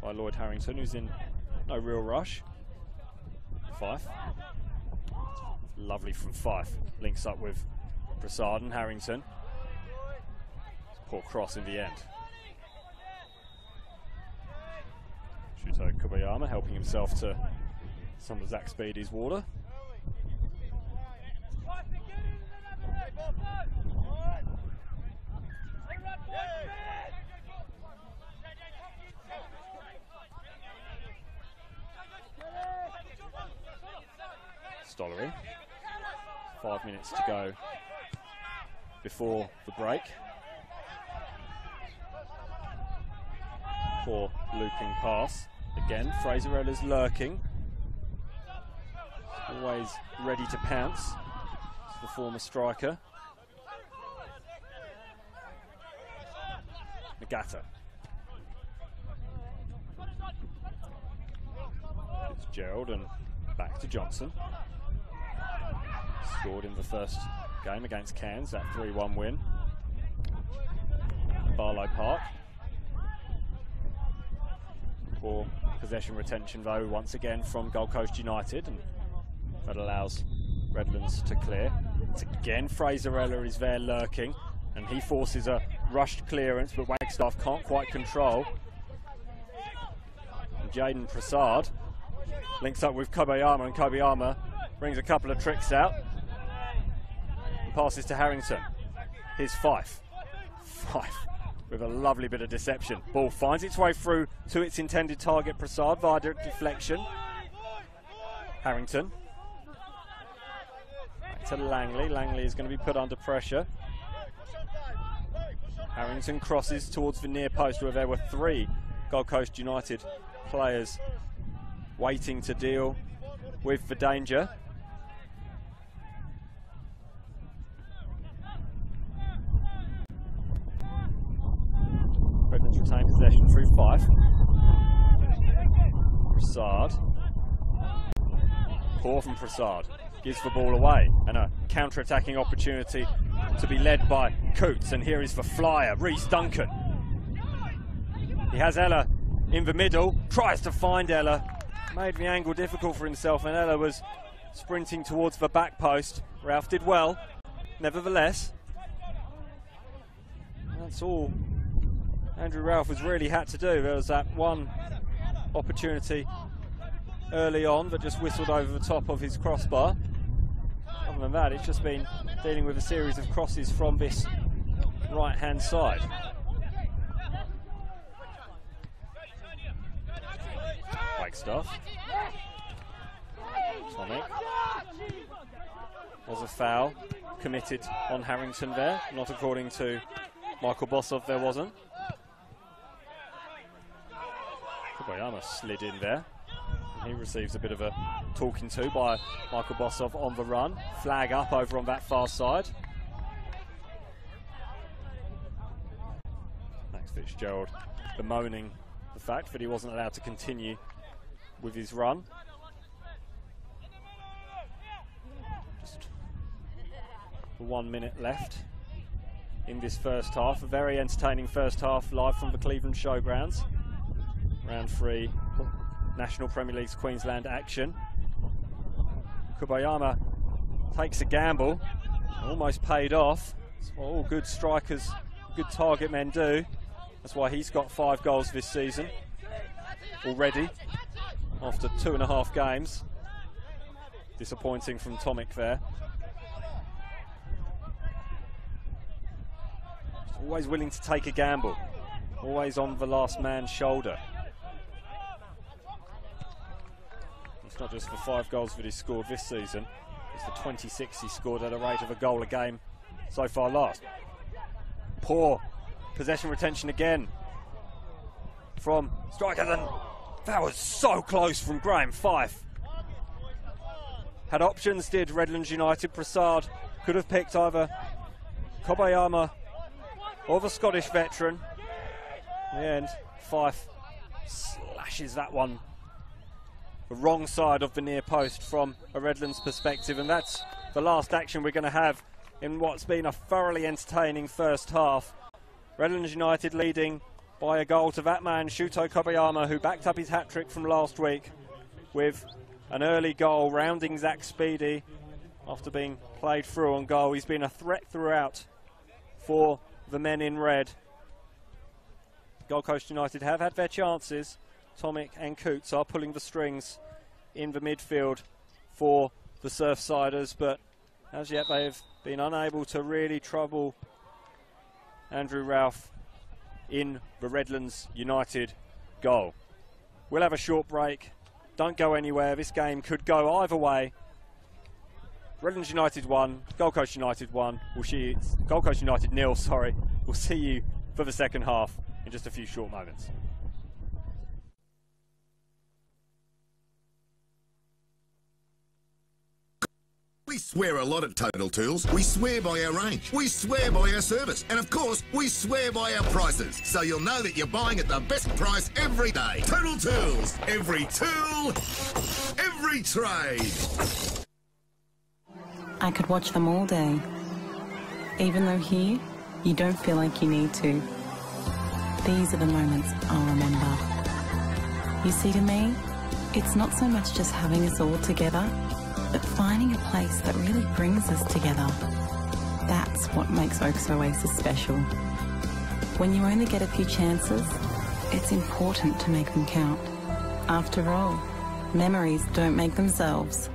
[SPEAKER 1] by Lloyd Harrington, who's in no real rush. Fife. Lovely from Fife. Links up with Prasad and Harrington. Poor cross in the end. Shuto Kobayama helping himself to some of Zach Speedy's water. Stollery. 5 minutes to go before the break. Poor looping pass. Again, Fraser-Eller's lurking. Always ready to pounce. It's the former striker. Nagata. Fitzgerald and back to Johnson. Scored in the first game against Cairns, that 3-1 win. Barlow Park. Poor possession retention though once again from Gold Coast United, and that allows Redlands to clear. It's again Fraser-Eller is there lurking, and he forces a rushed clearance, but Wagstaff can't quite control. And Jaden Prasad links up with Kobayama, and Kobayama brings a couple of tricks out. And passes to Harrington. Here's Fife. Fife with a lovely bit of deception. Ball finds its way through to its intended target, Prasad, via deflection. Harrington. Back to Langley. Langley is going to be put under pressure. Harrington crosses towards the near post, where there were 3 Gold Coast United players waiting to deal with the danger. Redlands retain possession through Fife. Prasad. Poor from Prasad. Gives the ball away, and a counter-attacking opportunity to be led by Coots. And here is the flyer, Reece Duncan. He has Ella in the middle, tries to find Ella. Made the angle difficult for himself, and Ella was sprinting towards the back post. Ralph did well, nevertheless. That's all Andrew Ralph has really had to do. There was that one opportunity early on that just whistled over the top of his crossbar. Other than that, it's just been dealing with a series of crosses from this right-hand side. Wagstaff. Tomic. Was a foul committed on Harrington there. Not according to Michael Bossov, there wasn't. Kobayama slid in there. He receives a bit of a talking to by Michael Bossov on the run. Flag up over on that far side. Max Fitzgerald bemoaning the fact that he wasn't allowed to continue with his run. Just 1 minute left in this first half. A very entertaining first half live from the Cleveland Showgrounds. Round 3. National Premier League's Queensland action. Kobayama takes a gamble, almost paid off. That's what all good strikers, good target men do. That's why he's got 5 goals this season already after 2.5 games. Disappointing from Tomic there. Always willing to take a gamble, always on the last man's shoulder. It's not just the 5 goals that he scored this season, it's the 26 he scored at a rate of a goal a game so far last. Poor possession retention again from strikers, and that was so close from Graham Fife. Had options, did Redlands United. Prasad could have picked either Kobayama or the Scottish veteran. In the end, Fife slashes that one the wrong side of the near post from a Redlands perspective, and that's the last action we're going to have in what's been a thoroughly entertaining first half. Redlands United leading by a goal to that man, Shuto Kobayama, who backed up his hat-trick from last week with an early goal, rounding Zach Speedy after being played through on goal. He's been a threat throughout for the men in red. Gold Coast United have had their chances. Tomic and Coots are pulling the strings in the midfield for the Surfsiders, but as yet they've been unable to really trouble Andrew Ralph in the Redlands United goal. We'll have a short break. Don't go anywhere. This game could go either way. Redlands United 1, Gold Coast United 1. Gold Coast United 0, sorry. We'll see you for the second half in just a few short moments.
[SPEAKER 2] We swear a lot at Total Tools. We swear by our range. We swear by our service. And of course, we swear by our prices. So you'll know that you're buying at the best price every day. Total Tools. Every tool, every trade.
[SPEAKER 3] I could watch them all day. Even though here, you don't feel like you need to. These are the moments I'll remember. You see, to me, it's not so much just having us all together, but finding a place that really brings us together. That's what makes Oaks Oasis special. When you only get a few chances, it's important to make them count. After all, memories don't make themselves.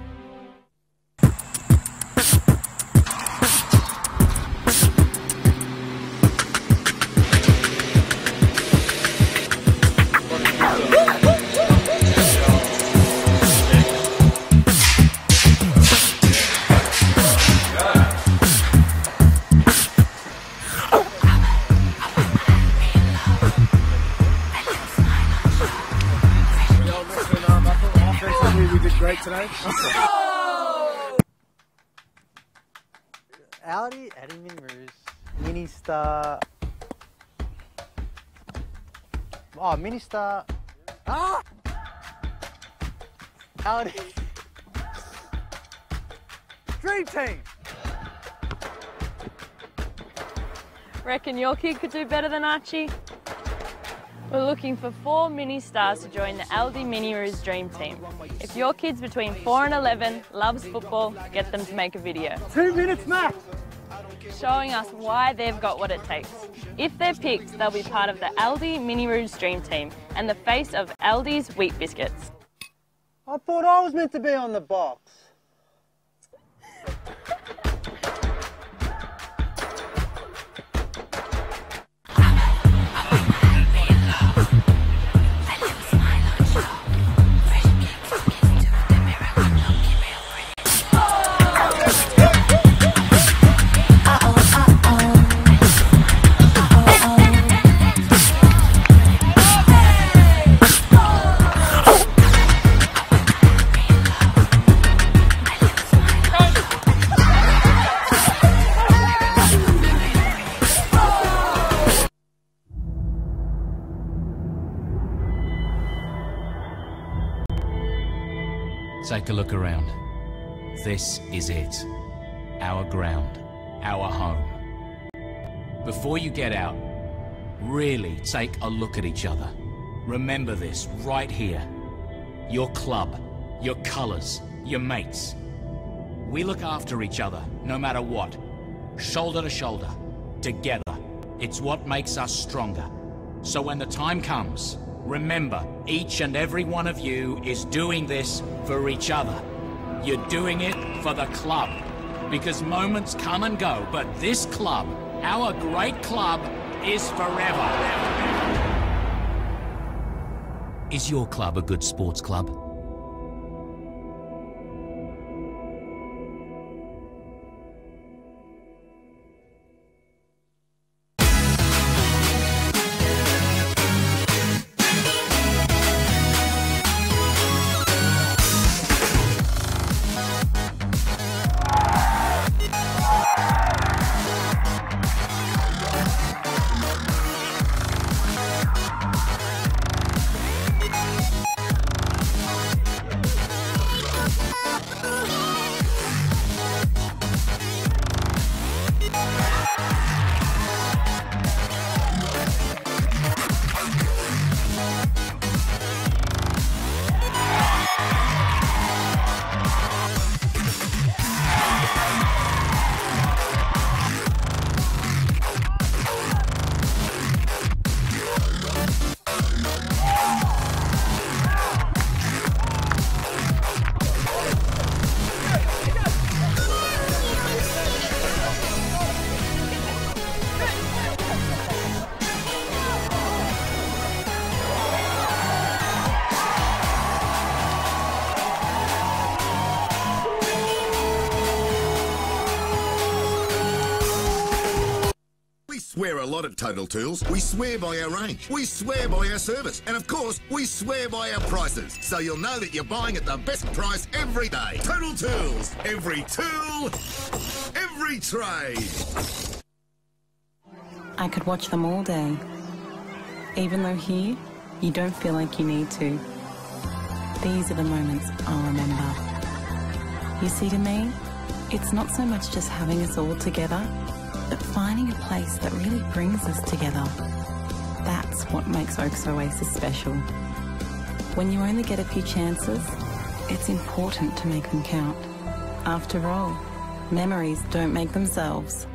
[SPEAKER 4] Today. Audi Mini Rouge, Mini Star. Oh, Mini Star. Ah! Audi Dream Team.
[SPEAKER 5] Reckon your kid could do better than Archie? We're looking for 4 mini stars to join the Aldi Mini Rouge Dream Team. If your kid's between 4 and 11, loves football, get them to make a video.
[SPEAKER 4] 2 minutes max!
[SPEAKER 5] Showing us why they've got what it takes. If they're picked, they'll be part of the Aldi Mini Rouge Dream Team and the face of Aldi's Wheat Biscuits.
[SPEAKER 4] I thought I was meant to be on the box.
[SPEAKER 6] Take a look around. This is it. Our ground. Our home. Before you get out, really take a look at each other. Remember this right here. Your club, your colours, your mates. We look after each other, no matter what. Shoulder to shoulder. Together. It's what makes us stronger. So when the time comes, remember, each and every one of you is doing this for each other. You're doing it for the club. Because moments come and go, but this club, our great club, is forever. Is your club a good sports club?
[SPEAKER 2] swear a lot at Total Tools. We swear by our range. We swear by our service. And of course, we swear by our prices. So you'll know that you're buying at the best price every day. Total Tools. Every tool, every trade.
[SPEAKER 3] I could watch them all day. Even though here, you don't feel like you need to. These are the moments I'll remember. You see, to me, it's not so much just having us all together, but finding a place that really brings us together. That's what makes Oaks Oasis special. When you only get a few chances, it's important to make them count. After all, memories don't make themselves.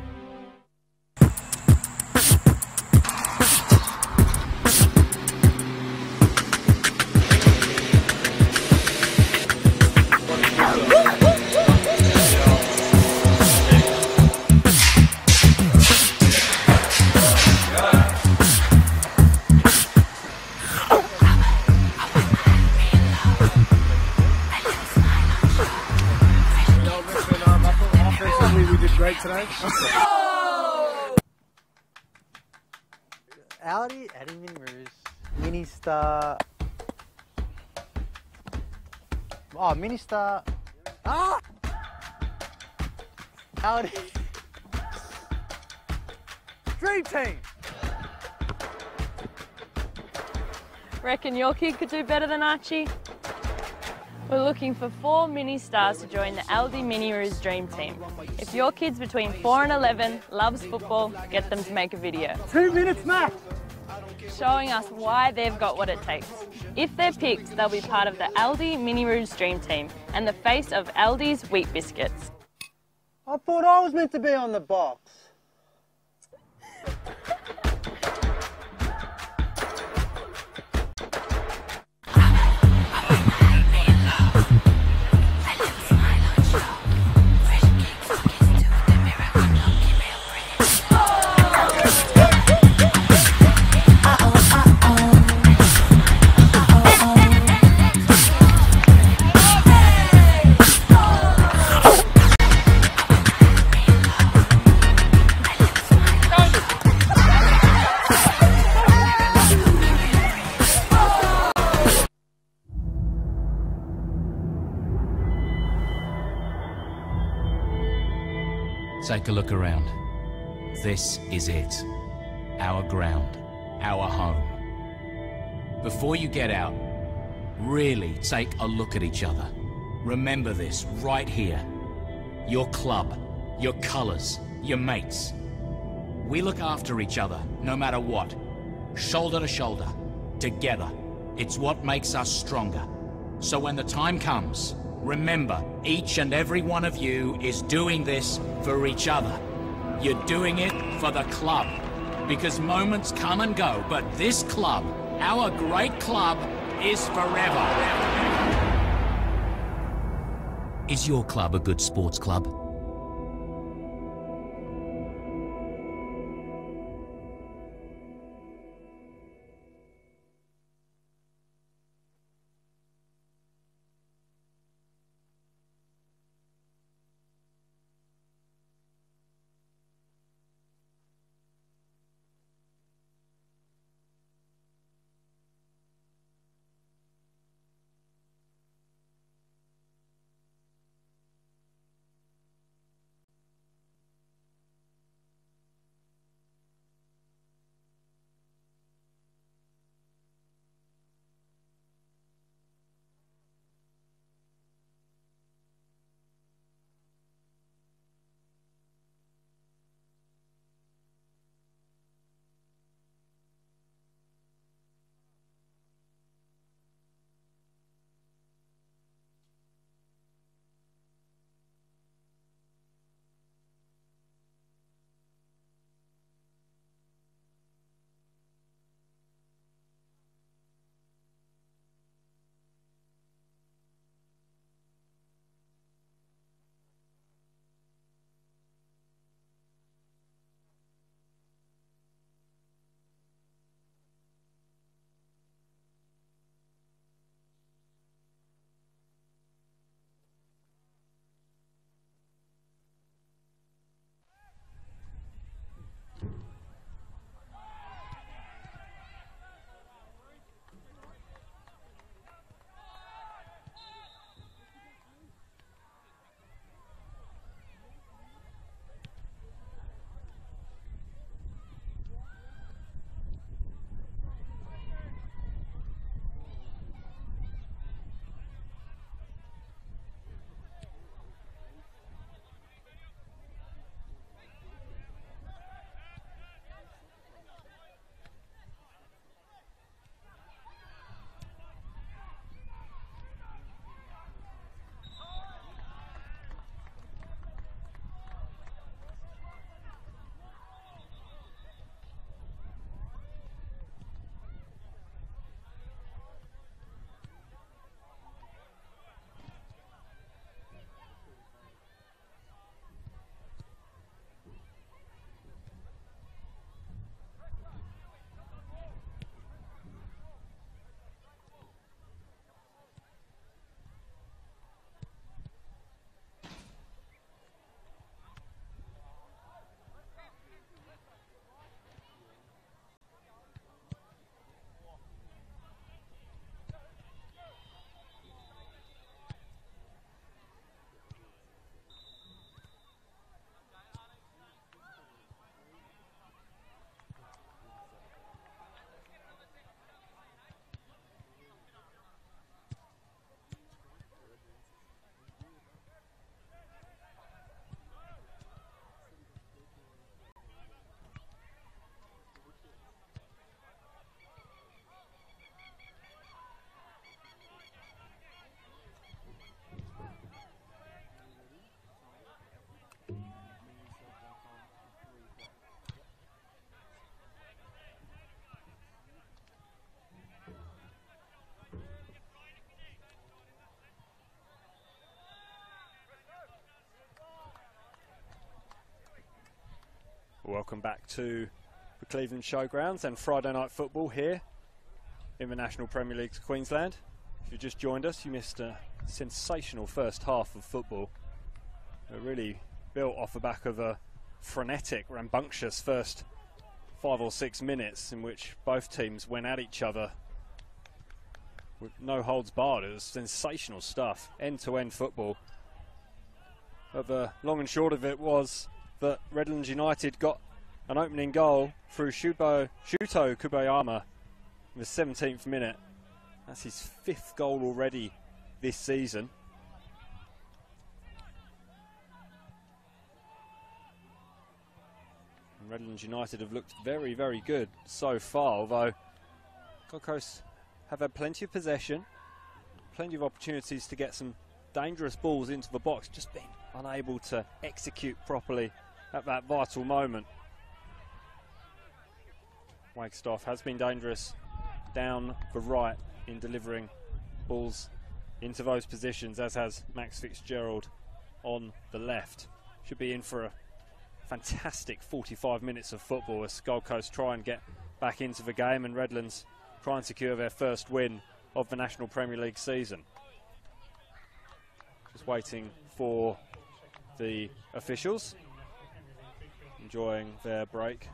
[SPEAKER 4] Today. Audi Mini Rouge, Mini Star. Oh, Mini Star. Ah! Audi. Dream Team.
[SPEAKER 5] Reckon your kid could do better than Archie? We're looking for 4 mini stars to join the Aldi Mini Rouge Dream Team. If your kid's between 4 and 11, loves football, get them to make a video.
[SPEAKER 4] 2 minutes max.
[SPEAKER 5] Showing us why they've got what it takes. If they're picked, they'll be part of the Aldi Mini Rouge Dream Team and the face of Aldi's wheat biscuits.
[SPEAKER 4] I thought I was meant to be on the box.
[SPEAKER 6] Take a look around. This is it. Our ground, our home. Before you get out, really take a look at each other. Remember this right here. Your club, your colours, your mates. We look after each other, no matter what. Shoulder to shoulder, together. It's what makes us stronger. So when the time comes, remember, each and every one of you is doing this for each other. You're doing it for the club. Because moments come and go, but this club, our great club, is forever. Is your club a good sports club?
[SPEAKER 1] Welcome back to the Cleveland Showgrounds and Friday night football here in the National Premier League Queensland. If you just joined us, you missed a sensational first half of football. It really built off the back of a frenetic, rambunctious first 5 or 6 minutes in which both teams went at each other with no holds barred. It was sensational stuff, end-to-end football. But the long and short of it was that Redlands United got an opening goal through Shuto Kubayama in the 17th minute. That's his 5th goal already this season. And Redlands United have looked very, very good so far, although Gold Coast have had plenty of possession, plenty of opportunities to get some dangerous balls into the box, just been unable to execute properly at that vital moment. Wagstaff has been dangerous down the right in delivering balls into those positions, as has Max Fitzgerald on the left. Should be in for a fantastic 45 minutes of football as Gold Coast try and get back into the game and Redlands try and secure their first win of the National Premier League season. Just waiting for the officials, enjoying their break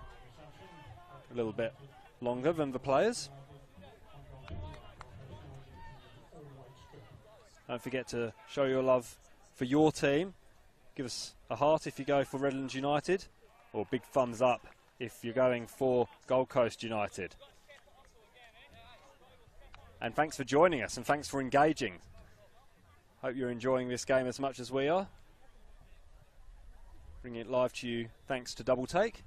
[SPEAKER 1] a little bit longer than the players. Don't forget to show your love for your team. Give us a heart if you go for Redlands United, or big thumbs up if you're going for Gold Coast United. And thanks for joining us and thanks for engaging. Hope you're enjoying this game as much as we are. Bringing it live to you thanks to Double Take.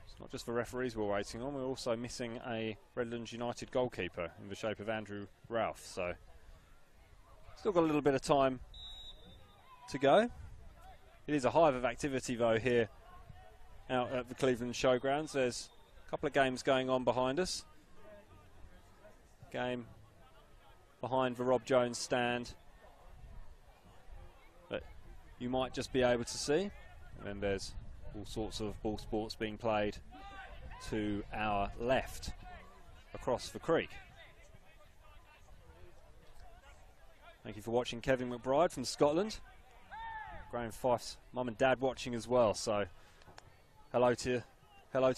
[SPEAKER 1] It's not just the referees we're waiting on, we're also missing a Redlands United goalkeeper in the shape of Andrew Ralph. So still got a little bit of time to go. It is a hive of activity though here out at the Cleveland Showgrounds. There's a couple of games going on behind us. Game behind the Rob Jones stand that you might just be able to see, and then there's all sorts of ball sports being played to our left across the creek. Thank you for watching. Kevin McBride from Scotland. Graham Fife's mum and dad watching as well, so hello to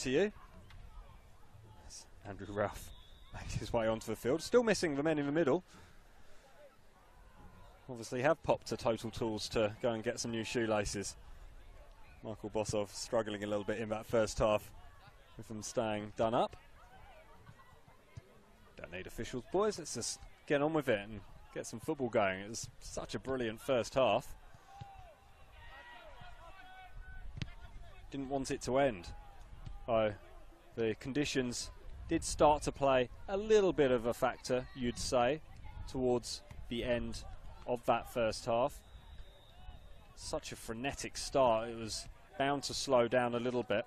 [SPEAKER 1] you. That's Andrew Ralph makes his way onto the field. Still missing the men in the middle. Obviously have popped to Total Tools to go and get some new shoelaces. Michael Bossov struggling a little bit in that first half with them staying done up. Don't need officials, boys. Let's just get on with it and get some football going. It was such a brilliant first half. Didn't want it to end. Oh, the conditions did start to play a little bit of a factor, you'd say, towards the end of that first half. Such a frenetic start, it was bound to slow down a little bit,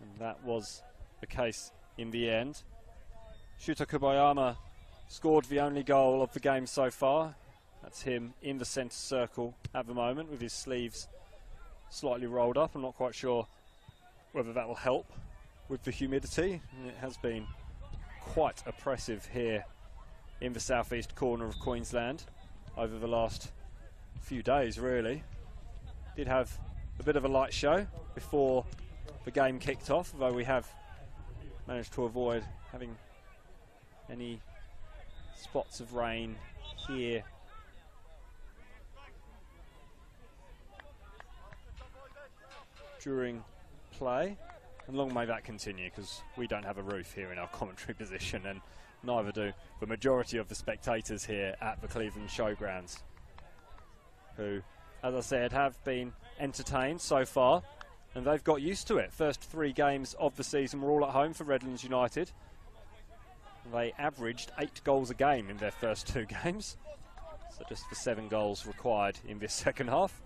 [SPEAKER 1] and that was the case in the end. Shuto Kubayama scored the only goal of the game so far. That's him in the centre circle at the moment with his sleeves slightly rolled up. I'm not quite sure whether that will help with the humidity. It has been quite oppressive here in the southeast corner of Queensland over the last few days, really. Did have a bit of a light show before the game kicked off, though we have managed to avoid having any spots of rain here during play, and long may that continue, because we don't have a roof here in our commentary position, and neither do the majority of the spectators here at the Cleveland Showgrounds, who, as I said, have been entertained so far, and they've got used to it. First 3 games of the season were all at home for Redlands United. They averaged 8 goals a game in their first 2 games, so just the 7 goals required in this second half.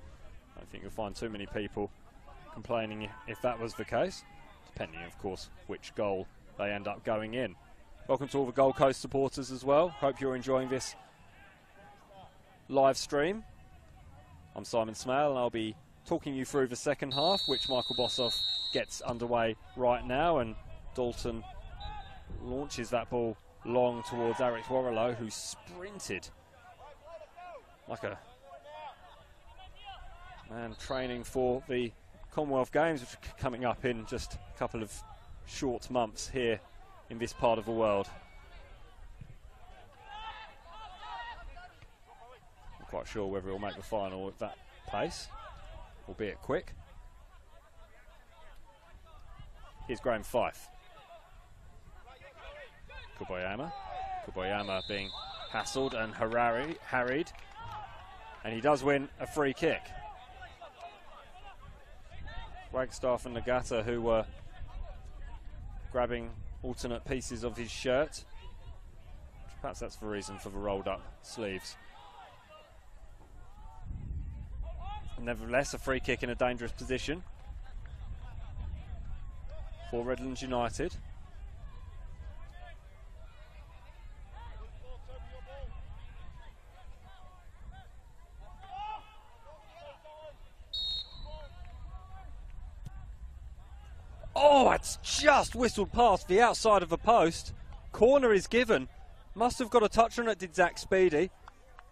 [SPEAKER 1] I don't think you'll find too many people complaining if that was the case, depending of course which goal they end up going in. Welcome to all the Gold Coast supporters as well. Hope you're enjoying this live stream. I'm Simon Smale, and I'll be talking you through the second half, which Michael Bossoff gets underway right now, and Dalton launches that ball long towards Alex Warrilow, who sprinted like a man training for the Commonwealth Games, which are coming up in just a couple of short months here in this part of the world. Not quite sure whether he'll make the final at that pace, albeit quick. Here's Graham Fife. Kuboyama being hassled and harried, and he does win a free kick. Wagstaff and Nagata, who were grabbing alternate pieces of his shirt. Perhaps that's the reason for the rolled up sleeves. Nevertheless, a free kick in a dangerous position for Redlands United. Oh, it's just whistled past the outside of the post. Corner is given. Must have got a touch on it, did Zach Speedy.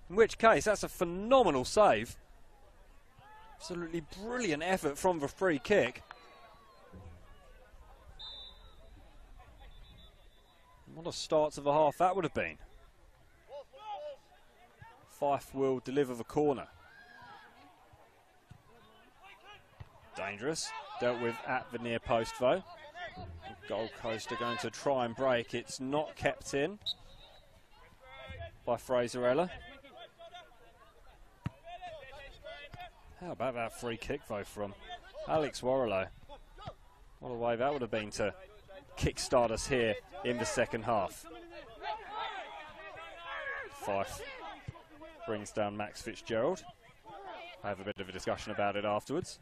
[SPEAKER 1] In which case, that's a phenomenal save. Absolutely brilliant effort from the free kick. What a start to the half that would have been. Fife will deliver the corner. Dangerous. Dealt with at the near post though. Gold Coast are going to try and break. It's not kept in by Fraserella. How about that free kick though from Alex Warrilow? What a way that would have been to kickstart us here in the second half. Fife brings down Max Fitzgerald. I have a bit of a discussion about it afterwards.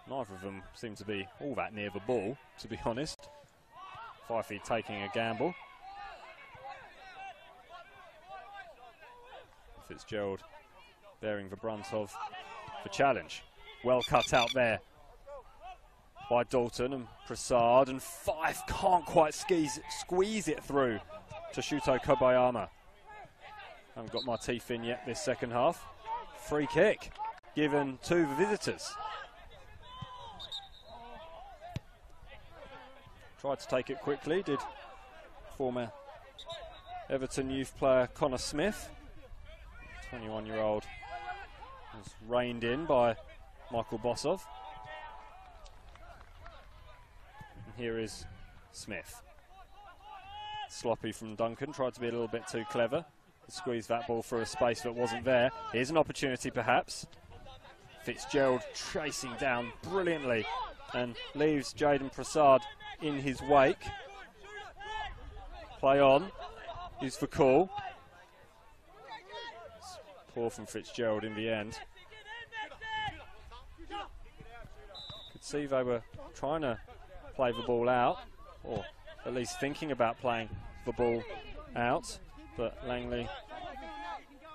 [SPEAKER 1] Neither of them seem to be all that near the ball, to be honest. Fifey taking a gamble. Fitzgerald bearing the brunt of the challenge. Well cut out there by Dalton and Prasad, and Fife can't quite squeeze it through to Shuto Kobayama. Haven't got my teeth in yet this second half. Free kick given to the visitors. Tried to take it quickly, did former Everton youth player Connor Smith. 21-year-old was reined in by Michael Bossoff. And here is Smith. Sloppy from Duncan, tried to be a little bit too clever. Squeeze that ball through a space that wasn't there. Here's an opportunity perhaps. Fitzgerald chasing down brilliantly and leaves Jaden Prasad in his wake. Play on, is for call. Poor from Fitzgerald in the end. Could see they were trying to play the ball out, or at least thinking about playing the ball out, but Langley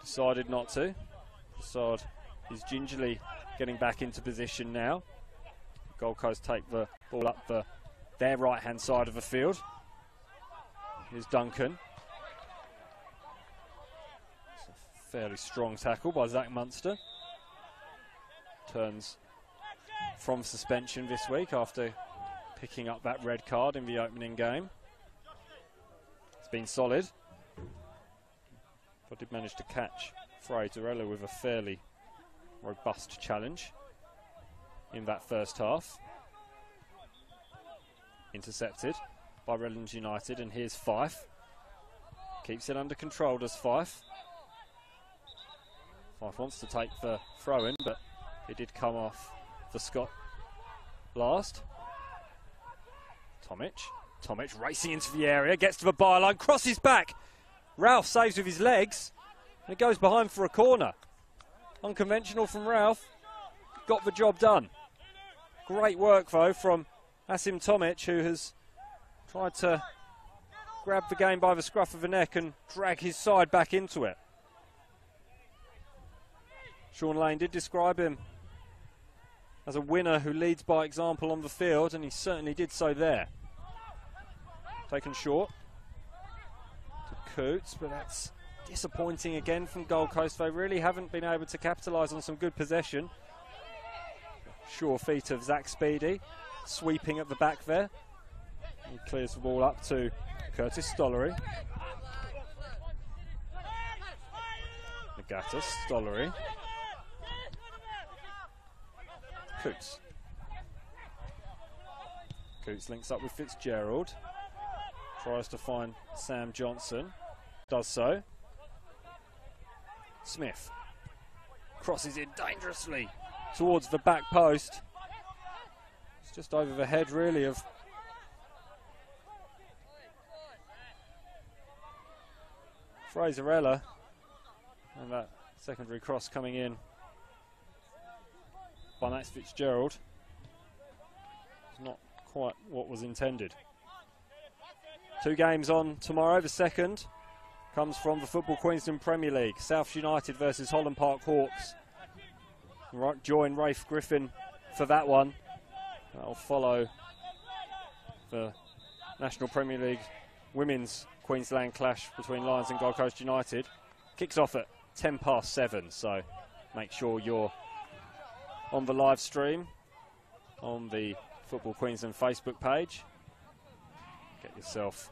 [SPEAKER 1] decided not to. Prasad is gingerly getting back into position now. Gold Coast take the ball up their right-hand side of the field. Here's Duncan. It's a fairly strong tackle by Zach Munster. Turns from suspension this week after picking up that red card in the opening game. It's been solid, but did manage to catch Fraserella with a fairly robust challenge in that first half. Intercepted by Redlands United, and here's Fife. Keeps it under control, does Fife. Fife wants to take the throw in, but it did come off for Scott last. Tomic racing into the area, gets to the byline, crosses back. Ralph saves with his legs, and it goes behind for a corner. Unconventional from Ralph, got the job done. Great work though from Asim Tomic, who has tried to grab the game by the scruff of the neck and drag his side back into it. Sean Lane did describe him as a winner who leads by example on the field, and he certainly did so there. Taken short to Coots, but that's disappointing again from Gold Coast. They really haven't been able to capitalise on some good possession. Sure feet of Zach Speedy, sweeping at the back there. He clears the ball up to Curtis Stollery. Nagata, Stollery. Coots. Coots links up with Fitzgerald. Tries to find Sam Johnson. Does so. Smith crosses in dangerously towards the back post. It's just over the head, really, of Fraserella. And that secondary cross coming in by Max Fitzgerald. It's not quite what was intended. 2 games on tomorrow. The second comes from the Football Queensland Premier League. South United versus Holland Park Hawks. Right, join Rafe Griffin for that one. That'll follow the National Premier League Women's Queensland clash between Lions and Gold Coast United. Kicks off at 7:10, so make sure you're on the live stream on the Football Queensland Facebook page. Get yourself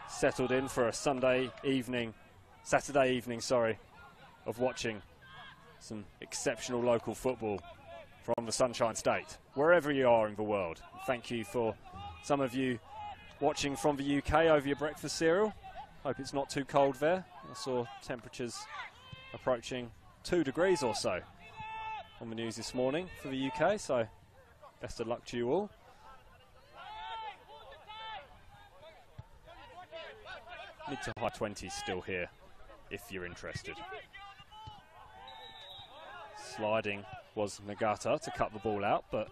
[SPEAKER 1] settled in for a Saturday evening, of watching some exceptional local football from the Sunshine State, wherever you are in the world. Thank you for some of you watching from the UK over your breakfast cereal. Hope it's not too cold there. I saw temperatures approaching 2 degrees or so on the news this morning for the UK, so best of luck to you all. Mid to high 20s still here, if you're interested. Sliding was Nagata to cut the ball out, but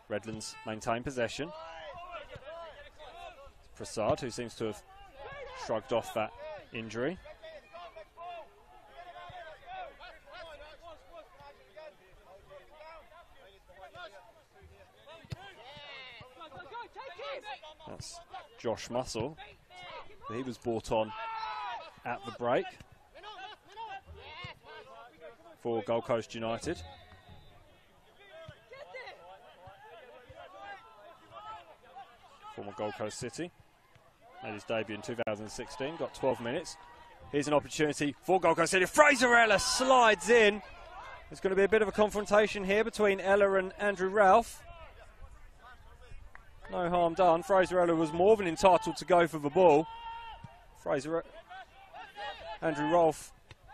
[SPEAKER 1] Redlands maintain possession. Prasad, who seems to have shrugged off that injury. That's Josh Muscle. He was brought on at the break for Gold Coast United. Former Gold Coast City. Made his debut in 2016, got 12 minutes. Here's an opportunity for Gold Coast City. Fraserella slides in. There's going to be a bit of a confrontation here between Ella and Andrew Ralph. No harm done. Fraserella was more than entitled to go for the ball. Andrew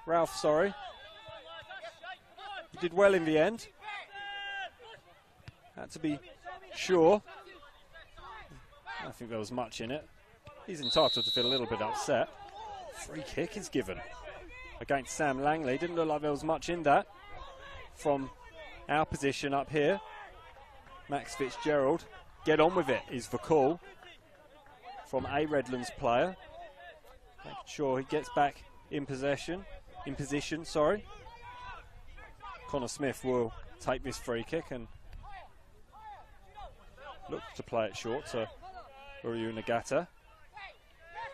[SPEAKER 1] Ralph, sorry. He did well in the end. Had to be sure. I don't think there was much in it. He's entitled to feel a little bit upset. Free kick is given against Sam Langley. Didn't look like there was much in that from our position up here. Max Fitzgerald, get on with it is the call from a Redlands player. Making sure he gets back in position. Connor Smith will take this free kick and look to play it short to Uriu Nagata.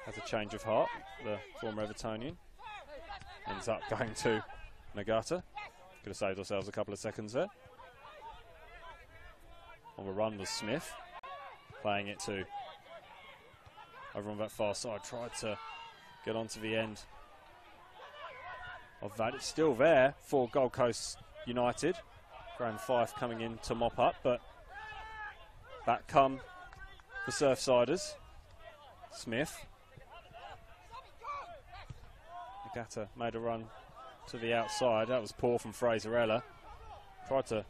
[SPEAKER 1] Has a change of heart, the former Evertonian. Ends up going to Nagata. Could have saved ourselves a couple of seconds there. On the run was Smith. Playing it to over on that far side. Tried to get onto the end of that. It's still there for Gold Coast United. Graham Fife coming in to mop up, but back come the Surfsiders. Smith. Nagata made a run to the outside. That was poor from Fraserella. Tried to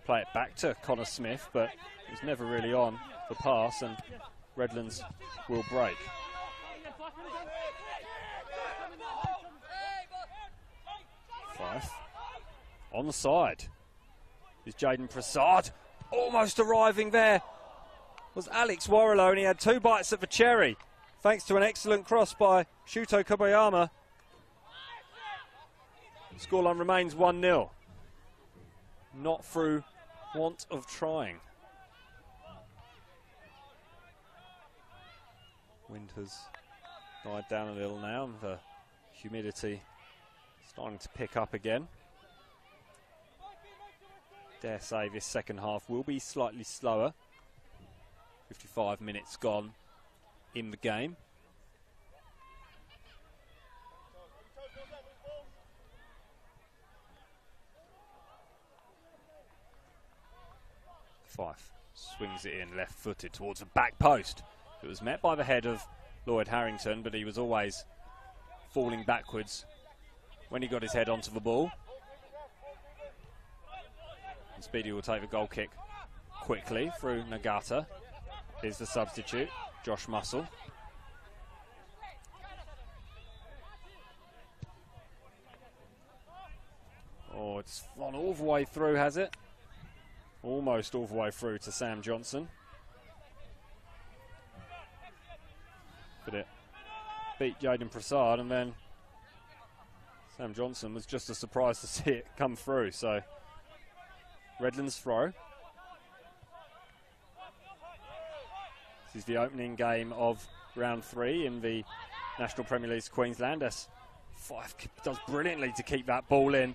[SPEAKER 1] play it back to Connor Smith, but it was never really on the pass, and Redlands will break. Fife on the side is Jaden Prasad. Almost arriving there was Alex Warrilow, and he had 2 bites at the cherry thanks to an excellent cross by Shuto Kobayama. Scoreline remains 1-0. Not through want of trying. Wind has died down a little now, and the humidity starting to pick up again. Dare say this second half will be slightly slower. 55 minutes gone in the game. Fife swings it in left-footed towards the back post. It was met by the head of Lloyd Harrington, but he was always falling backwards when he got his head onto the ball. And Speedy will take the goal kick quickly through Nagata. Here's the substitute, Josh Mussell. Oh, it's gone all the way through, has it? Almost all the way through to Sam Johnson. But it beat Jaden Prasad, and then Sam Johnson was just as surprised to see it come through. So Redlands throw. This is the opening game of round 3 in the National Premier League Queensland. As Fife does brilliantly to keep that ball in.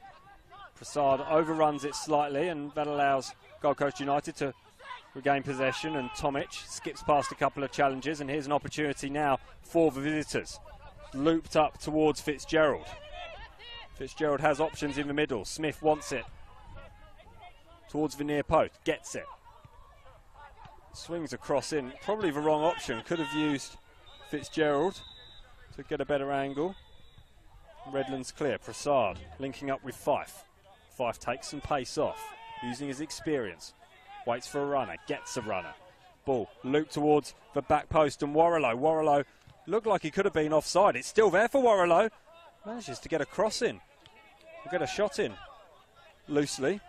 [SPEAKER 1] Prasad overruns it slightly, and that allows Gold Coast United to regain possession, and Tomic skips past a couple of challenges, and here's an opportunity now for the visitors. Looped up towards Fitzgerald. Fitzgerald has options in the middle. Smith wants it towards the near post, gets it. Swings across in, probably the wrong option. Could have used Fitzgerald to get a better angle. Redlands clear. Prasad linking up with Fife. Fife takes some pace off, using his experience. Waits for a runner, gets a runner. Ball looped towards the back post, and Warrilow. Warrilow looked like he could have been offside. It's still there for Warrilow. Manages to get a cross in. We'll get a shot in loosely.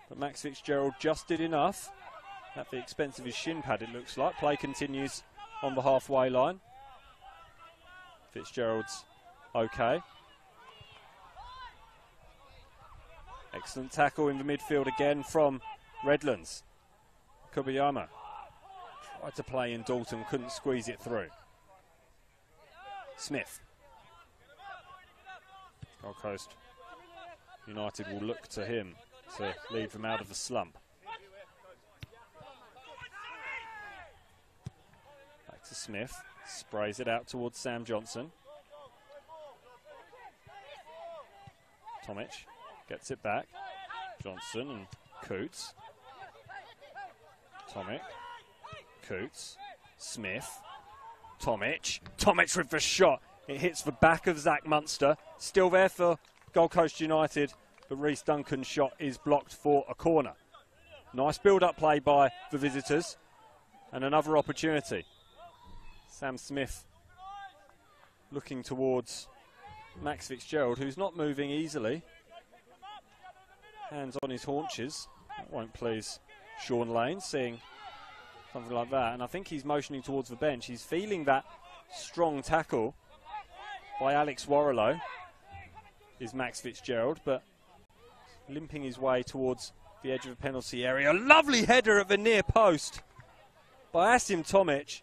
[SPEAKER 1] But Max Fitzgerald just did enough. At the expense of his shin pad, it looks like. Play continues on the halfway line. Fitzgerald's okay. Excellent tackle in the midfield again from Redlands. Kobayama tried to play in Dalton, couldn't squeeze it through. Smith. Gold Coast United will look to him to lead them out of the slump. Back to Smith. Sprays it out towards Sam Johnson. Tomic gets it back. Johnson and Coots. Tomic. Coots. Smith. Tomic. Tomic with the shot. It hits the back of Zach Munster. Still there for Gold Coast United, but Reece Duncan's shot is blocked for a corner. Nice build-up play by the visitors. And another opportunity. Sam Smith looking towards Max Fitzgerald, who's not moving easily. Hands on his haunches. That won't please Sean Lane, seeing something like that. And I think he's motioning towards the bench. He's feeling that strong tackle by Alex Warrilow, is Max Fitzgerald, but limping his way towards the edge of the penalty area. A lovely header at the near post by Asim Tomic.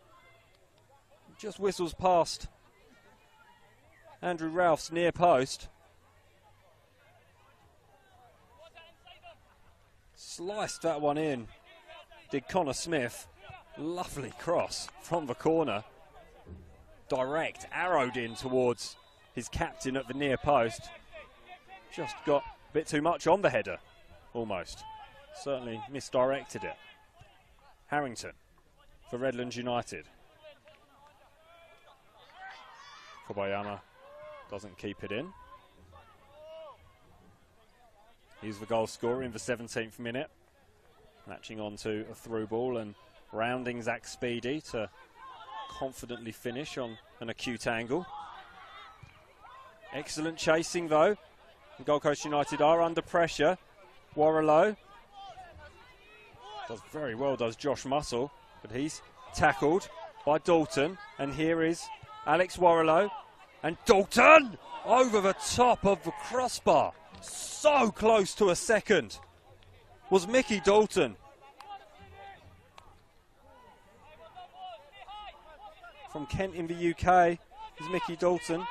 [SPEAKER 1] Just whistles past Andrew Ralph's near post. Sliced that one in, did Connor Smith. Lovely cross from the corner. Direct, arrowed in towards his captain at the near post. Just got a bit too much on the header, almost. Certainly misdirected it. Harrington for Redlands United. Kobayama doesn't keep it in. He's the goal scorer in the 17th minute. Latching on to a through ball and rounding Zach Speedy to confidently finish on an acute angle. Excellent chasing though. Gold Coast United are under pressure. Warrilow does very well, does Josh Mussell, but he's tackled by Dalton, and here is Alex Warrilow And Dalton over the top of the crossbar. So close to a second was Mickey Dalton. From Kent in the UK is Mickey Dalton.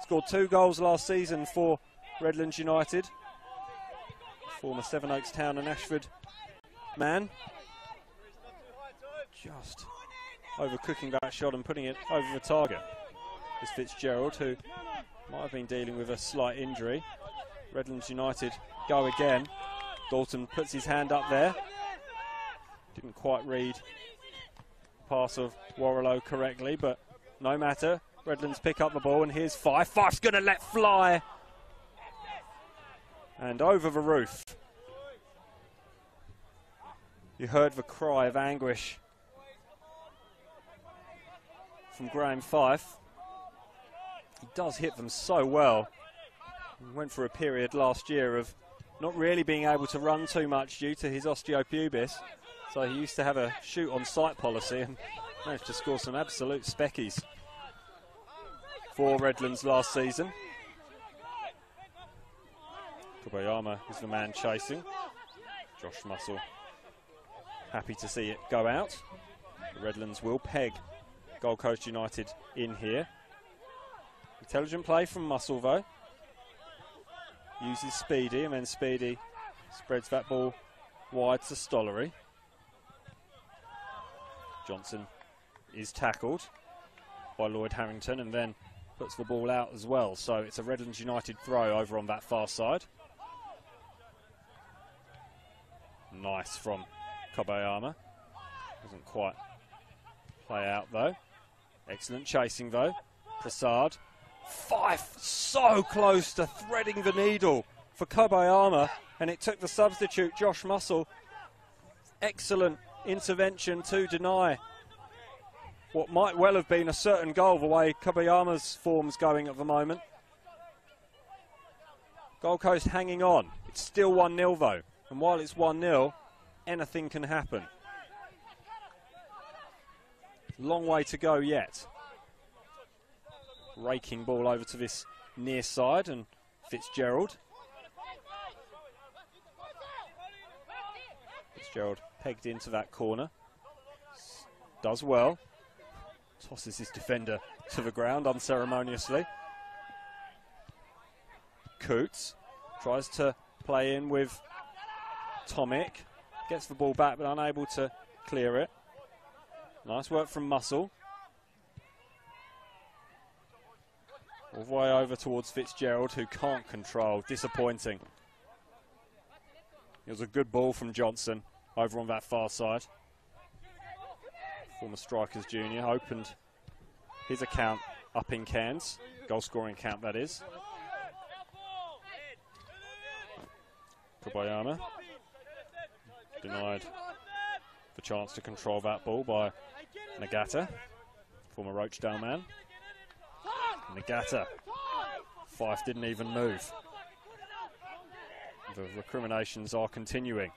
[SPEAKER 1] Scored 2 goals last season for Redlands United. Former Sevenoaks Town and Ashford man. Just overcooking that shot and putting it over the target. Is Fitzgerald, who might have been dealing with a slight injury. Redlands United go again. Dalton puts his hand up there. Didn't quite read the pass of Warrilow correctly, but no matter. Redlands pick up the ball, and here's Fife. Fife's going to let fly. And over the roof. You heard the cry of anguish from Graham Fife. He does hit them so well. He went for a period last year of not really being able to run too much due to his osteopubis. So he used to have a shoot on sight policy and managed to score some absolute speckies for Redlands last season. Kobayama is the man chasing. Josh Muscle happy to see it go out. The Redlands will peg Gold Coast United in here. Intelligent play from Muscle though. Uses Speedy, and then Speedy spreads that ball wide to Stollery. Johnson is tackled by Lloyd Harrington and then puts the ball out as well. So it's a Redlands United throw over on that far side. Nice from Kobayama. Doesn't quite play out though. Excellent chasing though. Prasad. Fife so close to threading the needle for Kobayama, and it took the substitute Josh Muscle excellent intervention to deny what might well have been a certain goal the way Kobayama's form's going at the moment. Gold Coast hanging on. It's still 1-0 though, and while it's 1-0, anything can happen. Long way to go yet. Raking ball over to this near side, and Fitzgerald. Fitzgerald pegged into that corner. Does well. Tosses his defender to the ground unceremoniously. Coots tries to play in with Tomic. Gets the ball back but unable to clear it. Nice work from Muscle. All the way over towards Fitzgerald, who can't control. Disappointing. It was a good ball from Johnson over on that far side. Former Strikers junior opened his account up in Cairns. Goal scoring account, that is. Kobayama denied the chance to control that ball by Nagata, former Rochdale man. Nagata. Fife didn't even move. The recriminations are continuing,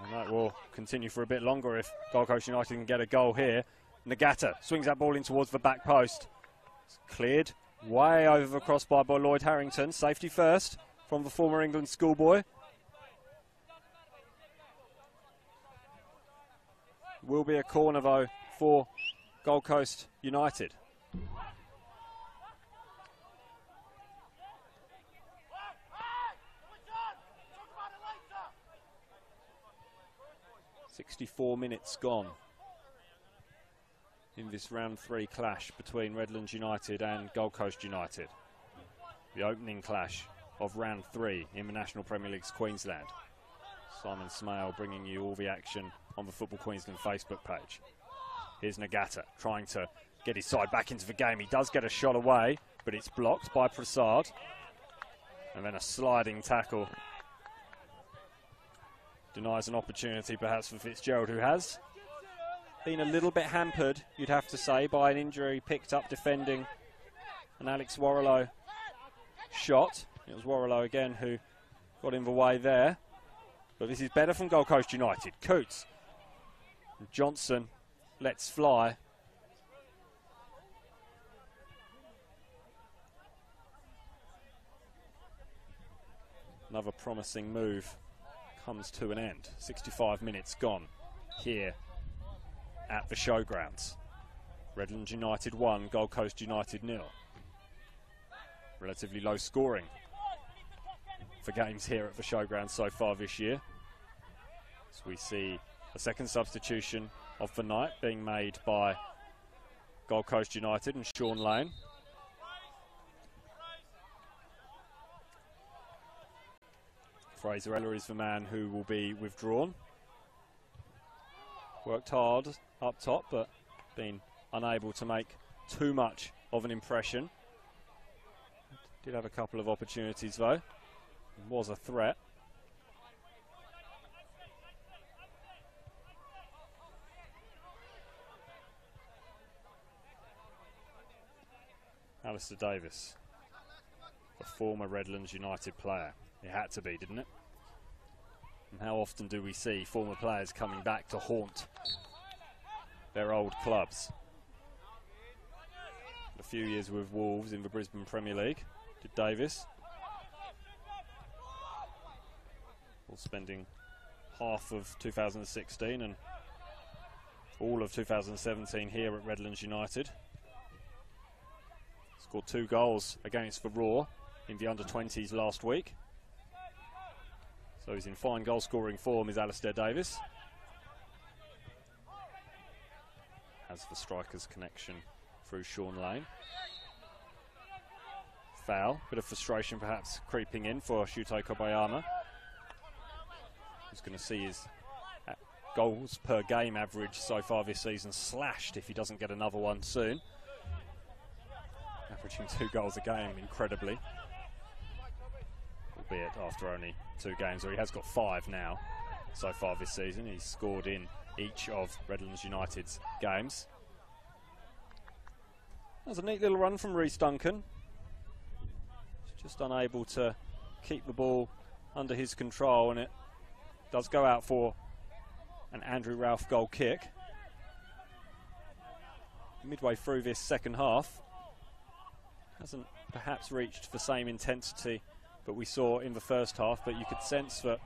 [SPEAKER 1] and that will continue for a bit longer if Gold Coast United can get a goal here. Nagata swings that ball in towards the back post. It's cleared way over the crossbar by Lloyd Harrington. Safety first from the former England schoolboy. Will be a corner though for Gold Coast United. .64 minutes gone in this round 3 clash between Redlands United and Gold Coast United. The opening clash of round 3 in the National Premier League's Queensland. Simon Smale bringing you all the action on the Football Queensland Facebook page. Here's Nagata trying to get his side back into the game. He does get a shot away, but it's blocked by Prasad. And then a sliding tackle denies an opportunity perhaps for Fitzgerald, who has been a little bit hampered, you'd have to say, by an injury picked up defending an Alex Warrilow shot. It was Warrilow again who got in the way there. But this is better from Gold Coast United. Coots. Johnson lets fly. Another promising move comes to an end. 65 minutes gone here at the Showgrounds. Redlands United 1, Gold Coast United 0. Relatively low scoring for games here at the Showgrounds so far this year. So we see a second substitution of the night being made by Gold Coast United and Sean Lane. Fraser Eller is the man who will be withdrawn. Worked hard up top, but been unable to make too much of an impression. Did have a couple of opportunities though. Was a threat. Alistair Davis, the former Redlands United player. It had to be, didn't it? And how often do we see former players coming back to haunt their old clubs? A few years with Wolves in the Brisbane Premier League, did Davis. Well, spending half of 2016 and all of 2017 here at Redlands United. Scored 2 goals against the Raw in the under-20s last week. So he's in fine goal-scoring form, is Alistair Davis. Has the striker's connection through Sean Lane. Foul, bit of frustration perhaps creeping in for Shuto Kobayama. He's going to see his goals per game average so far this season slashed if he doesn't get another one soon. Averaging 2 goals a game, incredibly. Albeit after only 2 games, or he has got 5 now so far this season. He's scored in each of Redlands United's games. That was a neat little run from Rhys Duncan. Just unable to keep the ball under his control, and it does go out for an Andrew Ralph goal kick. Midway through this second half, hasn't perhaps reached the same intensity that we saw in the first half, but you could sense that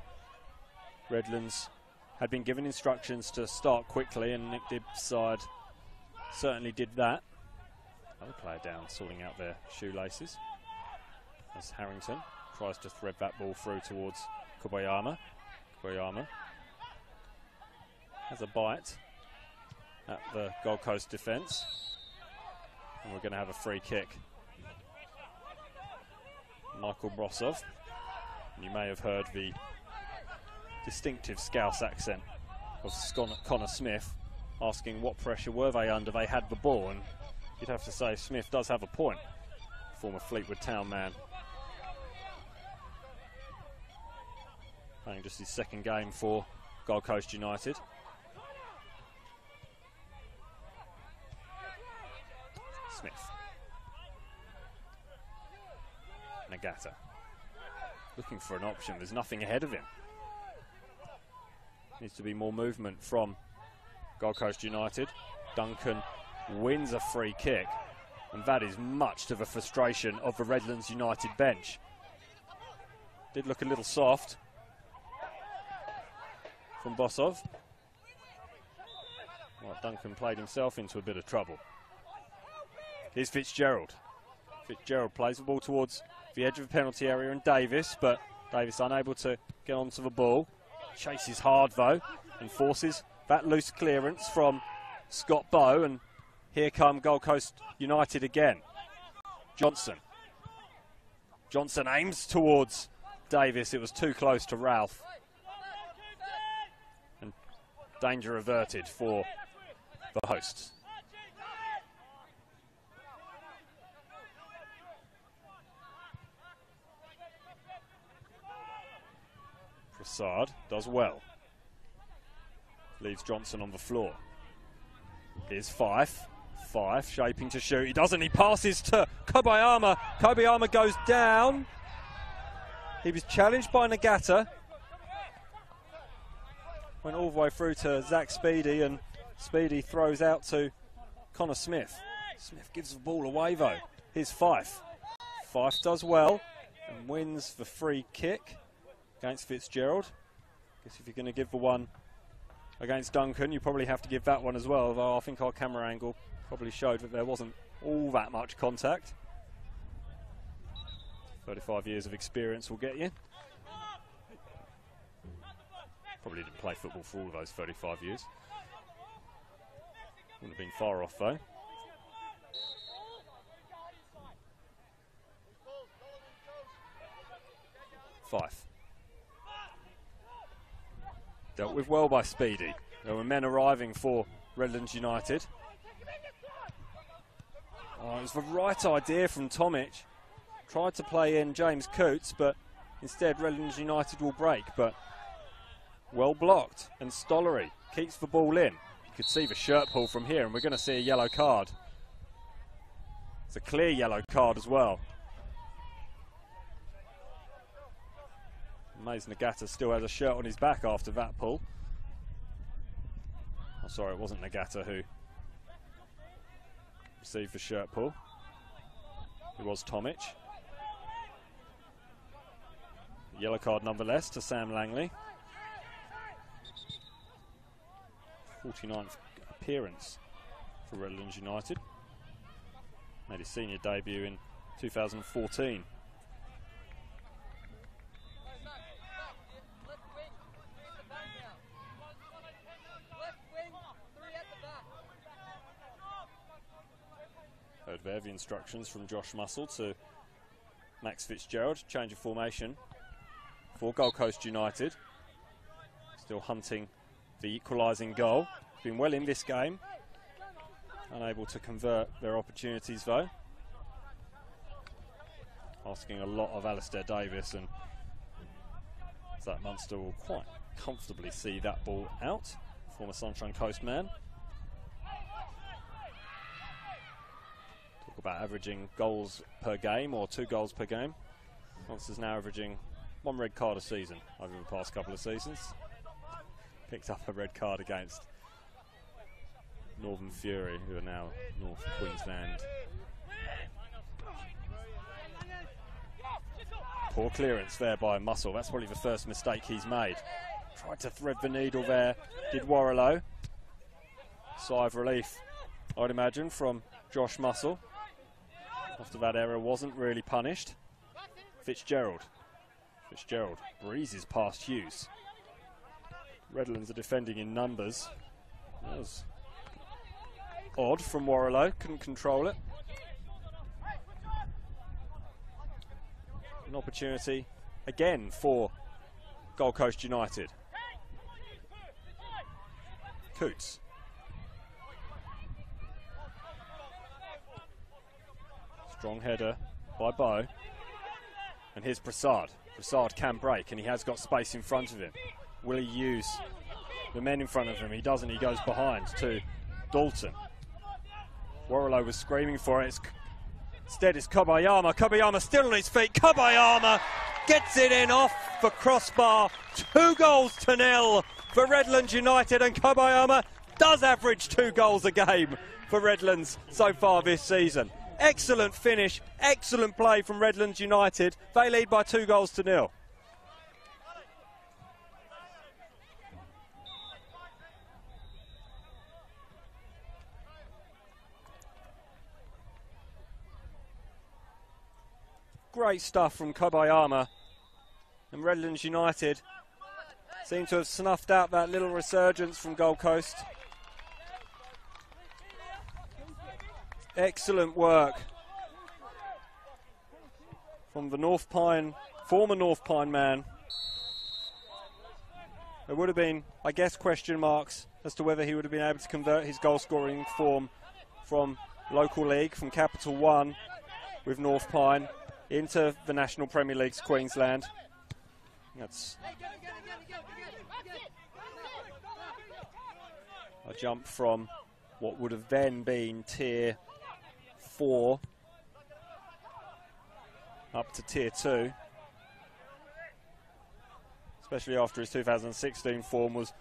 [SPEAKER 1] Redlands had been given instructions to start quickly, and Nick Dibb's side certainly did that. Another player down, sorting out their shoelaces, as Harrington tries to thread that ball through towards Kobayama. Kobayama has a bite at the Gold Coast defence, and we're going to have a free kick. Michael Brosov. You may have heard the distinctive Scouse accent of Connor Smith asking what pressure were they under. They had the ball, and you'd have to say Smith does have a point. Former Fleetwood Town man. Playing just his second game for Gold Coast United. Smith. Nagata. Looking for an option. There's nothing ahead of him. Needs to be more movement from Gold Coast United. Duncan wins a free kick, and that is much to the frustration of the Redlands United bench. Did look a little soft from Bosov. Well, Duncan played himself into a bit of trouble. Here's Fitzgerald. Fitzgerald plays the ball towards the edge of the penalty area, and Davis, but Davis unable to get onto the ball. Chases hard though, and forces that loose clearance from Scott Bowe, and here come Gold Coast United again. Johnson. Johnson aims towards Davis. It was too close to Ralph. And danger averted for the hosts. Prasad does well. Leaves Johnson on the floor. Here's Fife. Fife shaping to shoot. He doesn't. He passes to Kobayama. Kobayama goes down. He was challenged by Nagata. Went all the way through to Zach Speedy, and Speedy throws out to Connor Smith. Smith gives the ball away though. Here's Fife. Fife does well and wins the free kick. against Fitzgerald. Guess if you're going to give the one against Duncan, you probably have to give that one as well, although I think our camera angle probably showed that there wasn't all that much contact. 35 years of experience will get you. Probably didn't play football for all of those 35 years. Wouldn't have been far off though. Fife. Dealt with well by Speedy. There were men arriving for Redlands United. Oh, it was the right idea from Tomic. Tried to play in James Coots, but instead Redlands United will break. But well blocked, and Stollery keeps the ball in. You could see the shirt pull from here, and we're going to see a yellow card. It's a clear yellow card as well. Mays Nagata still has a shirt on his back after that pull. Oh, sorry, it wasn't Nagata who received the shirt pull. It was Tomic. Yellow card nonetheless to Sam Langley. 49th appearance for Redlands United. Made his senior debut in 2014. Heard there the instructions from Josh Mussell to Max Fitzgerald. Change of formation for Gold Coast United. Still hunting the equalising goal. Been well in this game. Unable to convert their opportunities though. Asking a lot of Alistair Davis, and Zach Munster will quite comfortably see that ball out. Former Sunshine Coast man. Talk about averaging goals per game, or 2 goals per game. Munster's now averaging 1 red card a season over the past couple of seasons. Picked up a red card against Northern Fury, who are now North Queensland. Poor clearance there by Mussell. That's probably the first mistake he's made. Tried to thread the needle there, did Warrilow. Sigh of relief, I'd imagine, from Josh Mussell. After that error wasn't really punished. Fitzgerald. Fitzgerald breezes past Hughes. Redlands are defending in numbers. That was odd from Warrilow, couldn't control it. An opportunity again for Gold Coast United. Coots. Strong header by Bow. And here's Prasad. Prasad can break, and he has got space in front of him. Will he use the men in front of him? He doesn't, he goes behind to Dalton. Warrilow was screaming for it. Instead it's Kobayama. Kobayama still on his feet. Kobayama gets it in off the crossbar. 2-0 for Redlands United, and Kobayama does average 2 goals a game for Redlands so far this season. Excellent finish, excellent play from Redlands United. They lead by 2-0. Great stuff from Kobayama, and Redlands United seem to have snuffed out that little resurgence from Gold Coast. Excellent work from the North Pine, former North Pine man. There would have been, I guess, question marks as to whether he would have been able to convert his goal scoring form from local league, from Capital One with North Pine, into the National Premier League's Queensland. That's a jump from what would have then been Tier 4 up to Tier 2. Especially after his 2016 form was,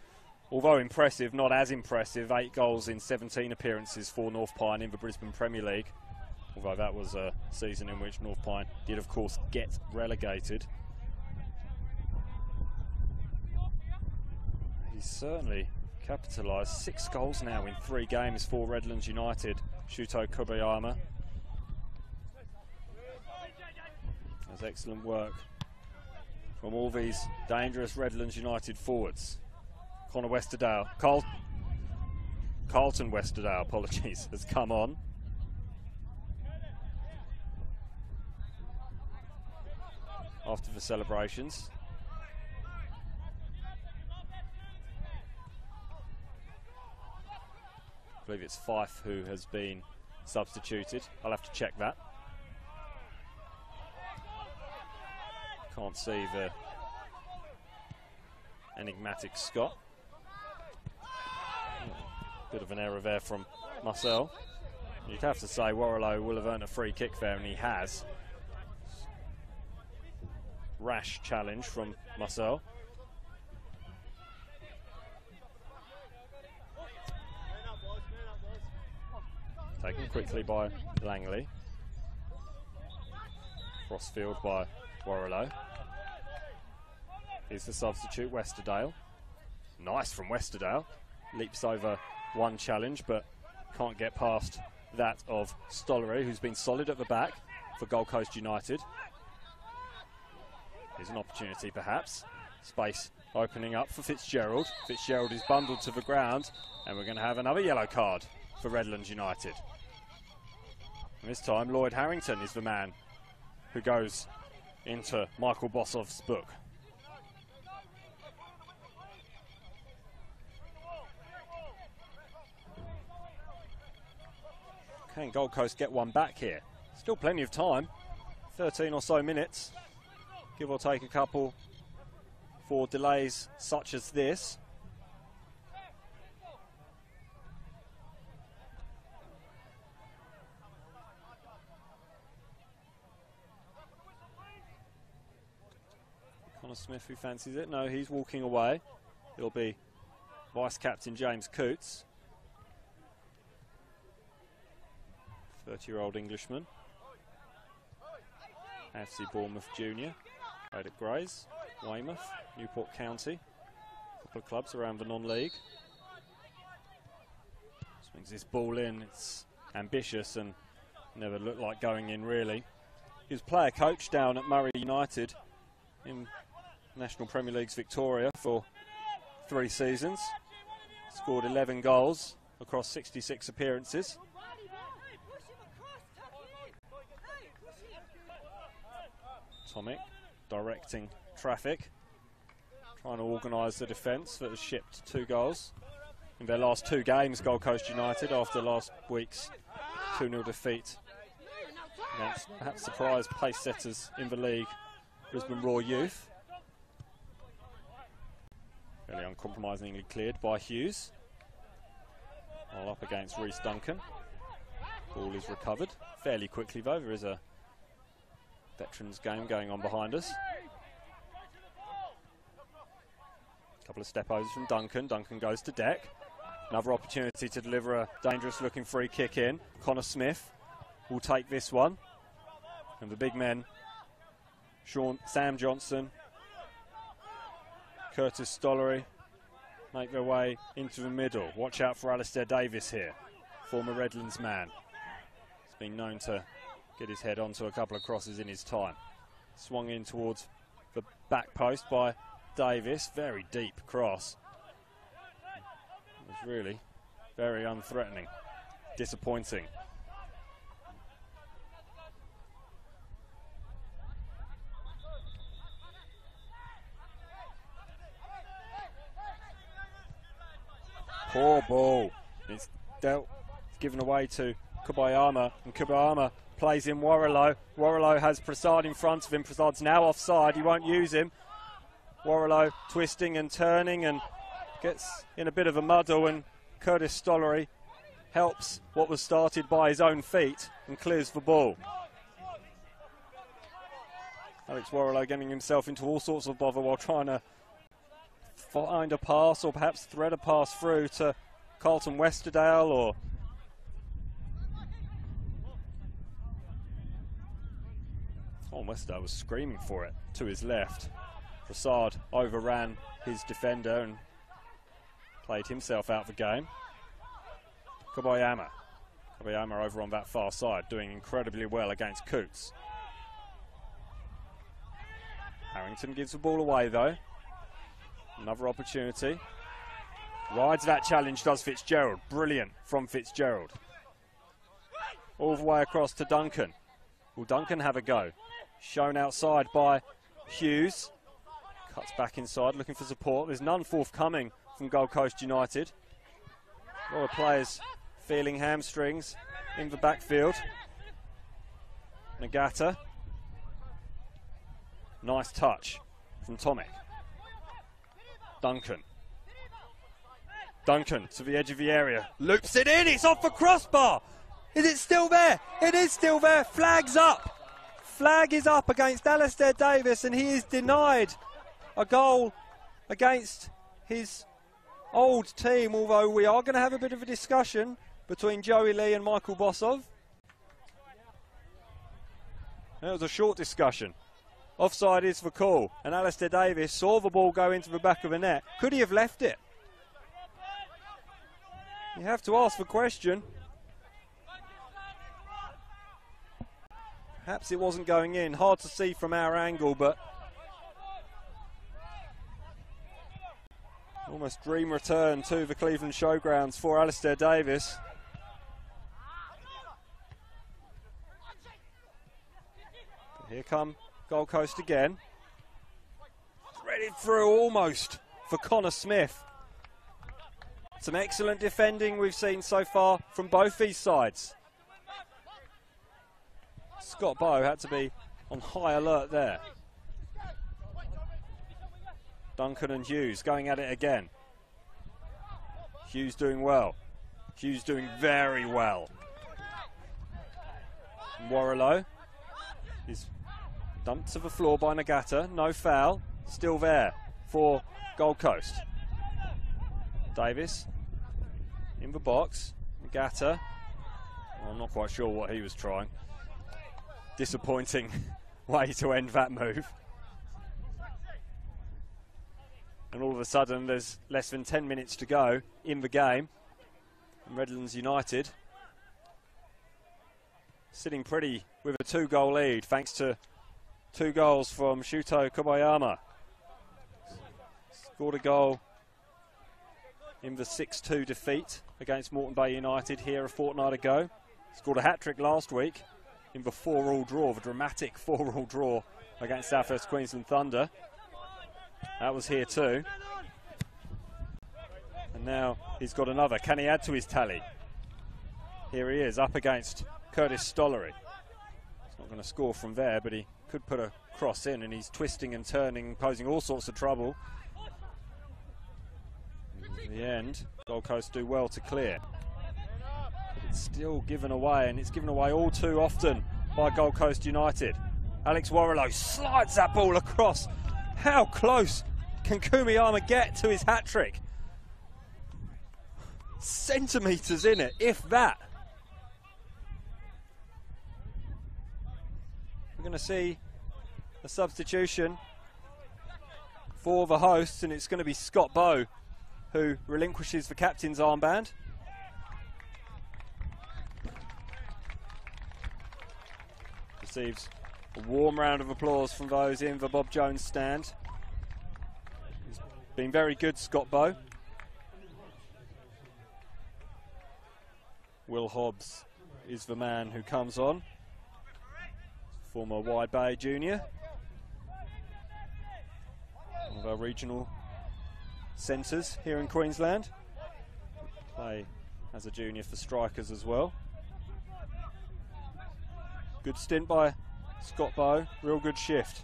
[SPEAKER 1] although impressive, not as impressive. 8 goals in 17 appearances for North Pine in the Brisbane Premier League. Although that was a season in which North Pine did, of course, get relegated. He's certainly capitalised. 6 goals now in 3 games for Redlands United. Shuto Kobayama. That's excellent work from all these dangerous Redlands United forwards. Connor Westerdale, Carlton Westerdale, apologies, has come on. After the celebrations. I believe it's Fife who has been substituted. I'll have to check that. Can't see the enigmatic Scott. Bit of an error there from Marcel. You'd have to say Warrilow will have earned a free kick there, and he has. Rash challenge from Marcel. Taken quickly by Langley. Crossfield by Warrilow. Here's the substitute, Westerdale. Nice from Westerdale. Leaps over one challenge, but can't get past that of Stollery, who's been solid at the back for Gold Coast United. Here's an opportunity, perhaps. Space opening up for Fitzgerald. Fitzgerald is bundled to the ground, and we're going to have another yellow card for Redlands United. And this time, Lloyd Harrington is the man who goes into Michael Bossov's book. Can Gold Coast get one back here? Still plenty of time. 13 or so minutes. Give or take a couple for delays such as this. Connor Smith, who fancies it? No, he's walking away. It'll be Vice-Captain James Coots. 30-year-old Englishman. AFC Bournemouth Junior. Played at Grays, Weymouth, Newport County. A couple of clubs around the non-league. Swings this ball in. It's ambitious and never looked like going in, really. He was player coach down at Murray United in National Premier League's Victoria for 3 seasons. Scored 11 goals across 66 appearances. Tomic directing traffic, trying to organise the defence that has shipped 2 goals in their last 2 games, Gold Coast United, after last week's 2-0 defeat against perhaps surprise pace setters in the league, Brisbane Roar Youth. Fairly uncompromisingly cleared by Hughes. All up against Reece Duncan. Ball is recovered fairly quickly though. There is a veterans game going on behind us. A couple of step overs from Duncan. Duncan goes to deck. Another opportunity to deliver a dangerous looking free kick in. Connor Smith will take this one. And the big men, Sam Johnson, Curtis Stollery, make their way into the middle. Watch out for Alistair Davis here, former Redlands man. He's been known to get his head onto a couple of crosses in his time. Swung in towards the back post by Davis. Very deep cross. It was really very unthreatening. Disappointing. Poor ball. It's dealt, given away to Kobayama, and Kobayama plays in Warrilow. Warrilow has Prasad in front of him. Prasad's now offside. He won't use him. Warrilow twisting and turning and gets in a bit of a muddle, and Curtis Stollery helps what was started by his own feet and clears the ball. Alex Warrilow getting himself into all sorts of bother while trying to find a pass or perhaps thread a pass through to Carlton Westerdale or Westerdale was screaming for it to his left. Prasad overran his defender and played himself out of the game. Kobayama. Kobayama over on that far side, doing incredibly well against Coots. Harrington gives the ball away though. Another opportunity. Rides that challenge, does Fitzgerald. Brilliant from Fitzgerald. All the way across to Duncan. Will Duncan have a go? Shown outside by Hughes. Cuts back inside, looking for support. There's none forthcoming from Gold Coast United. A lot of players feeling hamstrings in the backfield. Nagata. Nice touch from Tomek. Duncan. Duncan to the edge of the area. Loops it in. It's off the crossbar. Is it still there? It is still there. Flag's up. Flag is up against Alistair Davis, and he is denied a goal against his old team, although we are going to have a bit of a discussion between Joey Lee and Michael Bossov. It was a short discussion. Offside is the call, and Alistair Davis saw the ball go into the back of the net. Could he have left it? You have to ask the question. Perhaps it wasn't going in. Hard to see from our angle, but almost dream return to the Cleveland Showgrounds for Alistair Davis. Here come Gold Coast again. Threaded through almost for Connor Smith. Some excellent defending we've seen so far from both these sides. Scott Bowe had to be on high alert there. Duncan and Hughes going at it again. Hughes doing well. Hughes doing very well. Warrilow is dumped to the floor by Nagata. No foul. Still there for Gold Coast. Davis in the box. Nagata. Well, I'm not quite sure what he was trying. Disappointing way to end that move. And all of a sudden there's less than 10 minutes to go in the game. And Redlands United sitting pretty with a 2-goal lead thanks to 2 goals from Shuto Kobayama. Scored a goal in the 6-2 defeat against Moreton Bay United here a fortnight ago. Scored a hat-trick last week in the 4-4 draw, the dramatic 4-4 draw against South West Queensland Thunder. That was here too. And now he's got another. Can he add to his tally? Here he is, up against Curtis Stollery. He's not going to score from there, but he could put a cross in, and he's twisting and turning, posing all sorts of trouble. In the end, Gold Coast do well to clear. But it's still given away, and it's given away all too often by Gold Coast United. Alex Warrilow slides that ball across. How close can Kumiyama get to his hat-trick? Centimetres in it, if that. We're going to see a substitution for the hosts, and it's going to be Scott Bowe who relinquishes the captain's armband. Receives a warm round of applause from those in the Bob Jones stand. He's been very good, Scott Bowe. Will Hobbs is the man who comes on. Former Wide Bay junior. One of our regional centres here in Queensland. Play as a junior for Strikers as well. Good stint by Scott Bowe, real good shift.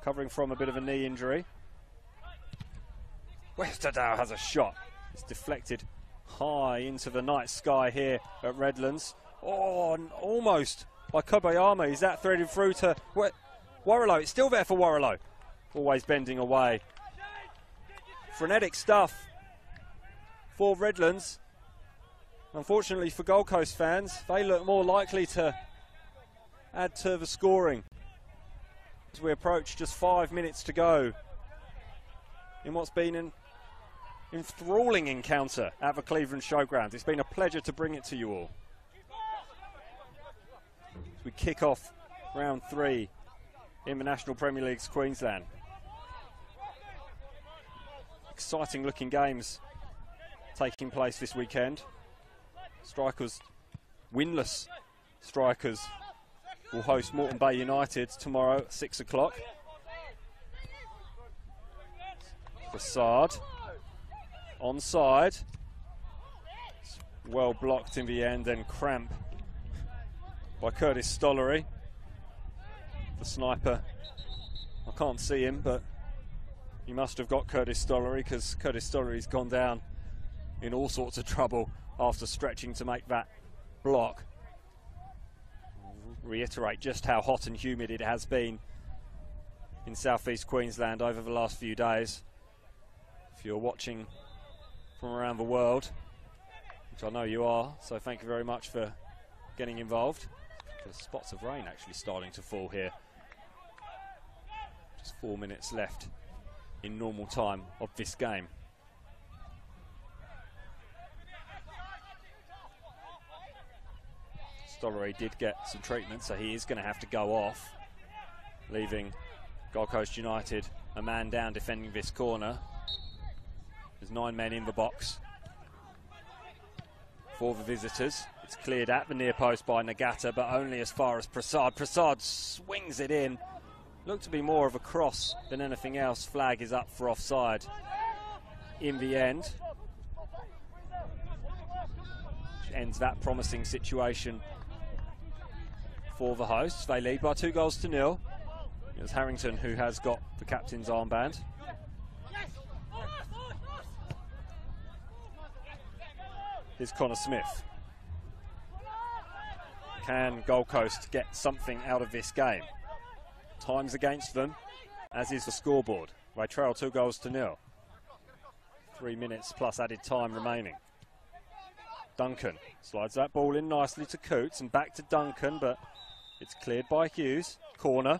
[SPEAKER 1] Covering from a bit of a knee injury. Westerdow has a shot. It's deflected high into the night sky here at Redlands. Oh, almost by Kobayama. Is that threaded through to Warrilow? It's still there for Warrilow. Always bending away. Frenetic stuff for Redlands. Unfortunately for Gold Coast fans, they look more likely to add to the scoring as we approach just 5 minutes to go in what's been an enthralling encounter at the Cleveland Showgrounds. It's been a pleasure to bring it to you all. As we kick off round 3 in the National Premier League's Queensland. Exciting looking games taking place this weekend. Strikers, winless Strikers, will host Moreton Bay United tomorrow at 6 o'clock. Prasad, onside. It's well blocked in the end, and cramp by Curtis Stollery. The sniper, I can't see him, but he must have got Curtis Stollery, because Curtis Stollery's gone down in all sorts of trouble after stretching to make that block. Reiterate just how hot and humid it has been in southeast Queensland over the last few days. If you're watching from around the world, which I know you are, so thank you very much for getting involved. There's spots of rain actually starting to fall here. Just 4 minutes left in normal time of this game. Stollery did get some treatment, so he is going to have to go off, leaving Gold Coast United a man down defending this corner. There's 9 men in the box for the visitors. It's cleared at the near post by Nagata, but only as far as Prasad. Prasad swings it in. Looked to be more of a cross than anything else. Flag is up for offside in the end, which ends that promising situation for the hosts. They lead by 2 goals to 0. It's Harrington who has got the captain's armband. Here's Connor Smith. Can Gold Coast get something out of this game? Time's against them, as is the scoreboard. They trail 2 goals to 0. 3 minutes plus added time remaining. Duncan slides that ball in nicely to Coots and back to Duncan, but it's cleared by Hughes. Corner.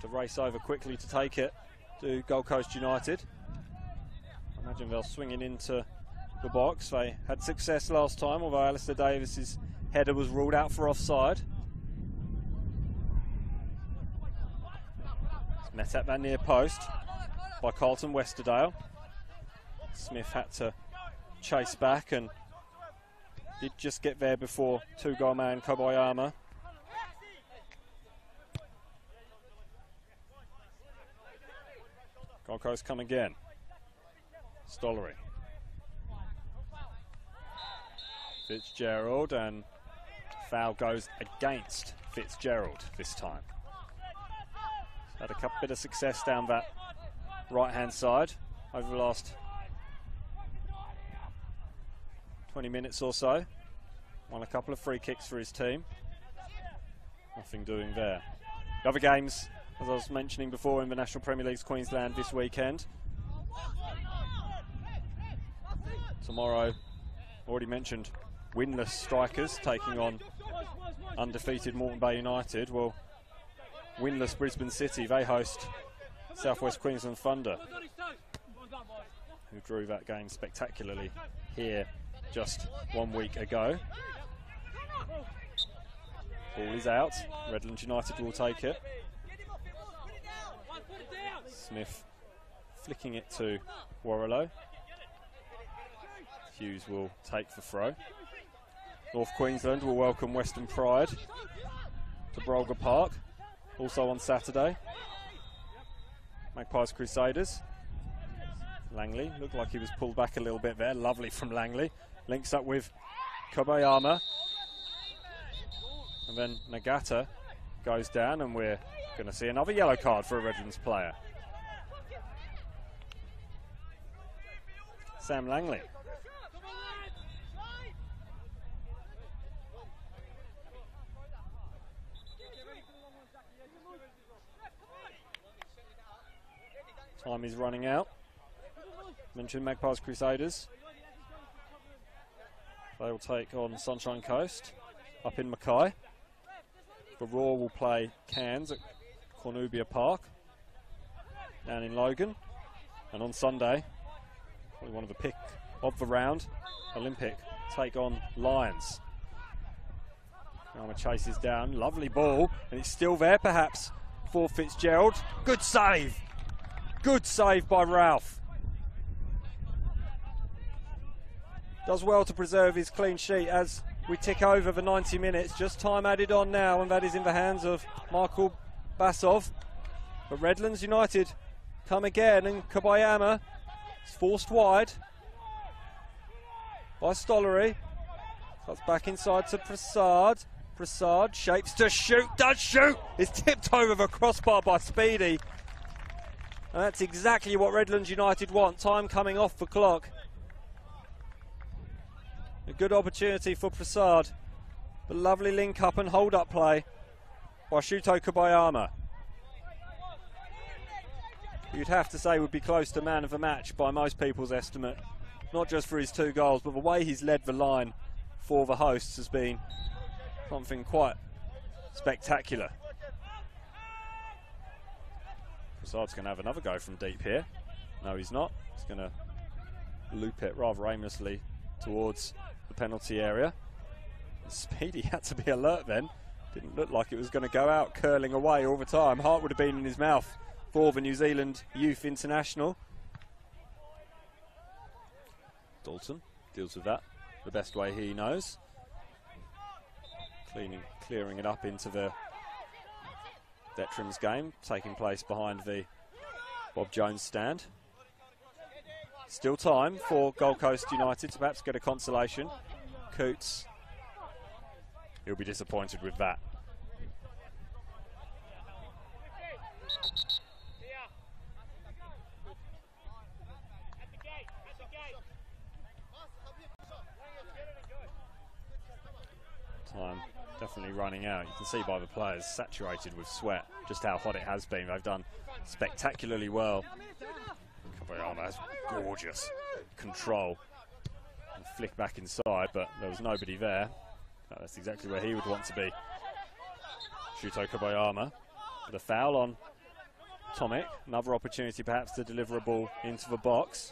[SPEAKER 1] To race over quickly to take it to Gold Coast United. I imagine they'll swing it into the box. They had success last time, although Alistair Davis's header was ruled out for offside. It's met at that near post by Carlton Westerdale. Smith had to chase back and did just get there before 2-goal man Kobayama. Gold Coast come again. Stollery. Fitzgerald, and foul goes against Fitzgerald this time. Had a bit of success down that right-hand side over the last 20 minutes or so. Won a couple of free kicks for his team. Nothing doing there. The other games, as I was mentioning before, in the National Premier League's Queensland this weekend. Tomorrow, already mentioned, winless Strikers taking on undefeated Moreton Bay United. Well, winless Brisbane City, they host Southwest Queensland Thunder, who drew that game spectacularly here just 1 week ago. Ball is out. Redlands United will take it. Smith flicking it to Warrilow. Hughes will take the throw. North Queensland will welcome Western Pride to Brolga Park, also on Saturday. Magpies Crusaders. Langley, looked like he was pulled back a little bit there. Lovely from Langley. Links up with Kobayama. And then Nagata goes down, and we're going to see another yellow card for a Redlands player. Sam Langley. Time is running out. Mentioned Magpies Crusaders. They will take on Sunshine Coast up in Mackay. The Raw will play Cairns at Cornubia Park. down in Logan. And on Sunday, probably one of the pick of the round, Olympic take on Lions. Armour chases down, lovely ball, and it's still there perhaps for Fitzgerald. Good save! Good save by Ralph. Does well to preserve his clean sheet as we tick over the 90 minutes. Just time added on now, and that is in the hands of Michael Basov. But Redlands United come again, and Kobayama is forced wide by Stollery. Cuts back inside to Prasad. Prasad shapes to shoot, does shoot! It's tipped over the crossbar by Speedy. And that's exactly what Redlands United want. Time coming off the clock. A good opportunity for Prasad. The lovely link up and hold up play by Shuto Kobayama. You'd have to say would be close to man of the match by most people's estimate. Not just for his 2 goals, but the way he's led the line for the hosts has been something quite spectacular. Prasad's going to have another go from deep here. No, he's not. He's going to loop it rather aimlessly towards the penalty area. Speedy had to be alert then. Didn't look like it was going to go out curling away all the time. Heart would have been in his mouth for the New Zealand Youth International. Dalton deals with that the best way he knows. Clearing it up into the Detrim's game, taking place behind the Bob Jones stand. Still time for Gold Coast United to perhaps get a consolation. Coots, he'll be disappointed with that. Time definitely running out. You can see by the players saturated with sweat just how hot it has been. They've done spectacularly well. Kobayama has gorgeous control and flick back inside, but there was nobody there. That's exactly where he would want to be. Shuto Kobayama with a foul on Tomic. Another opportunity perhaps to deliver a ball into the box.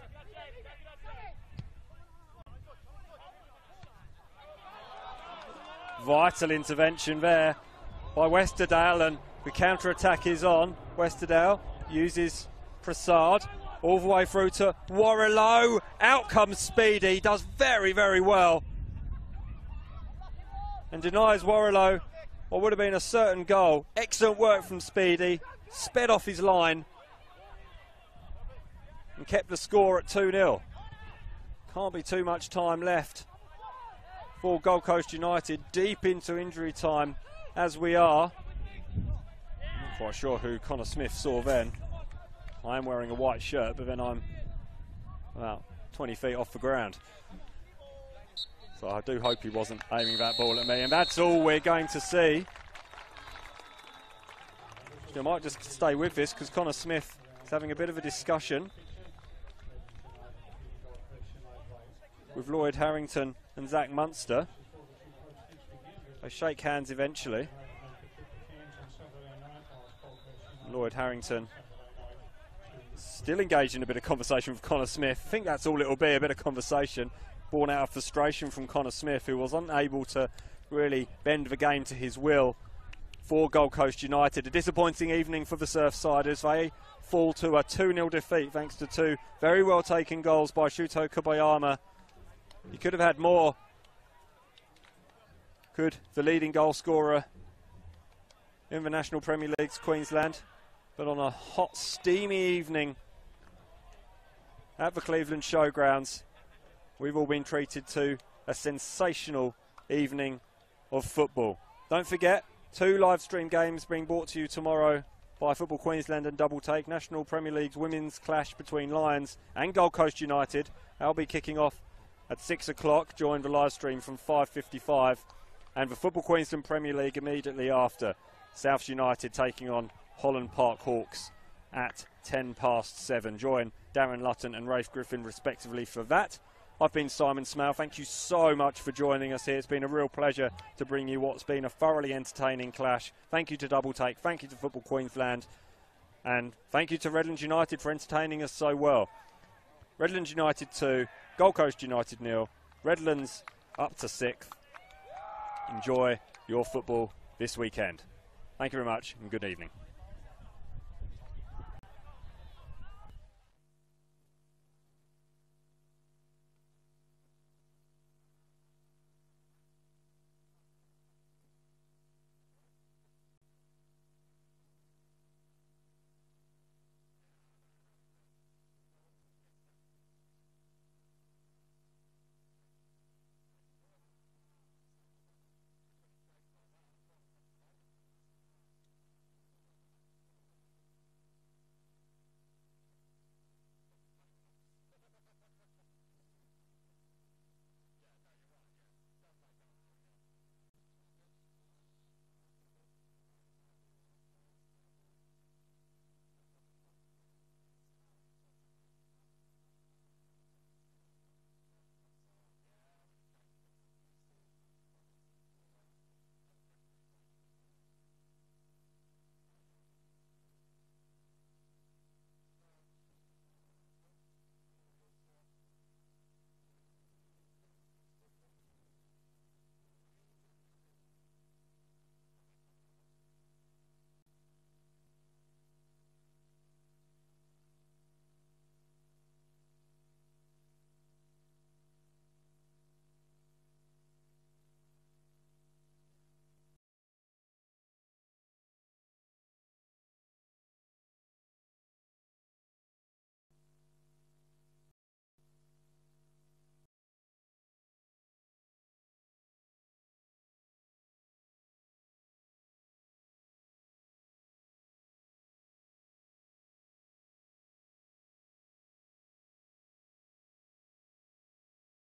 [SPEAKER 1] Vital intervention there by Westerdale, and the counter-attack is on. Westerdale uses Prasad all the way through to Warrilow. Out comes Speedy, does very, very well. And denies Warrilow what would have been a certain goal. Excellent work from Speedy. Sped off his line and kept the score at 2-0. Can't be too much time left for Gold Coast United, deep into injury time as we are. Not quite sure who Connor Smith saw then. I am wearing a white shirt, but then I'm about 20 feet off the ground. So I do hope he wasn't aiming that ball at me, and that's all we're going to see. I might just stay with this because Connor Smith is having a bit of a discussion with Lloyd Harrington and Zach Munster. They shake hands eventually. Lloyd Harrington still engaged in a bit of conversation with Connor Smith. I think that's all it'll be, a bit of conversation born out of frustration from Connor Smith, who was unable to really bend the game to his will for Gold Coast United. A disappointing evening for the Surfsiders. They fall to a 2-0 defeat thanks to 2 very well taken goals by Shuto Kobayama. He could have had more. Could the leading goal scorer in the National Premier League's Queensland. But on a hot, steamy evening at the Cleveland Showgrounds, we've all been treated to a sensational evening of football. Don't forget, 2 live stream games being brought to you tomorrow by Football Queensland and Double Take. National Premier League's women's clash between Lions and Gold Coast United. They'll be kicking off at 6 o'clock. Join the live stream from 5:55. And the Football Queensland Premier League immediately after. Souths United taking on Holland Park Hawks at 7:10. Join Darren Lutton and Rafe Griffin respectively for that. I've been Simon Smale. Thank you so much for joining us here. It's been a real pleasure to bring you what's been a thoroughly entertaining clash. Thank you to Double Take. Thank you to Football Queensland. And thank you to Redlands United for entertaining us so well. Redlands United 2, Gold Coast United 0. Redlands up to 6th. Enjoy your football this weekend. Thank you very much and good evening.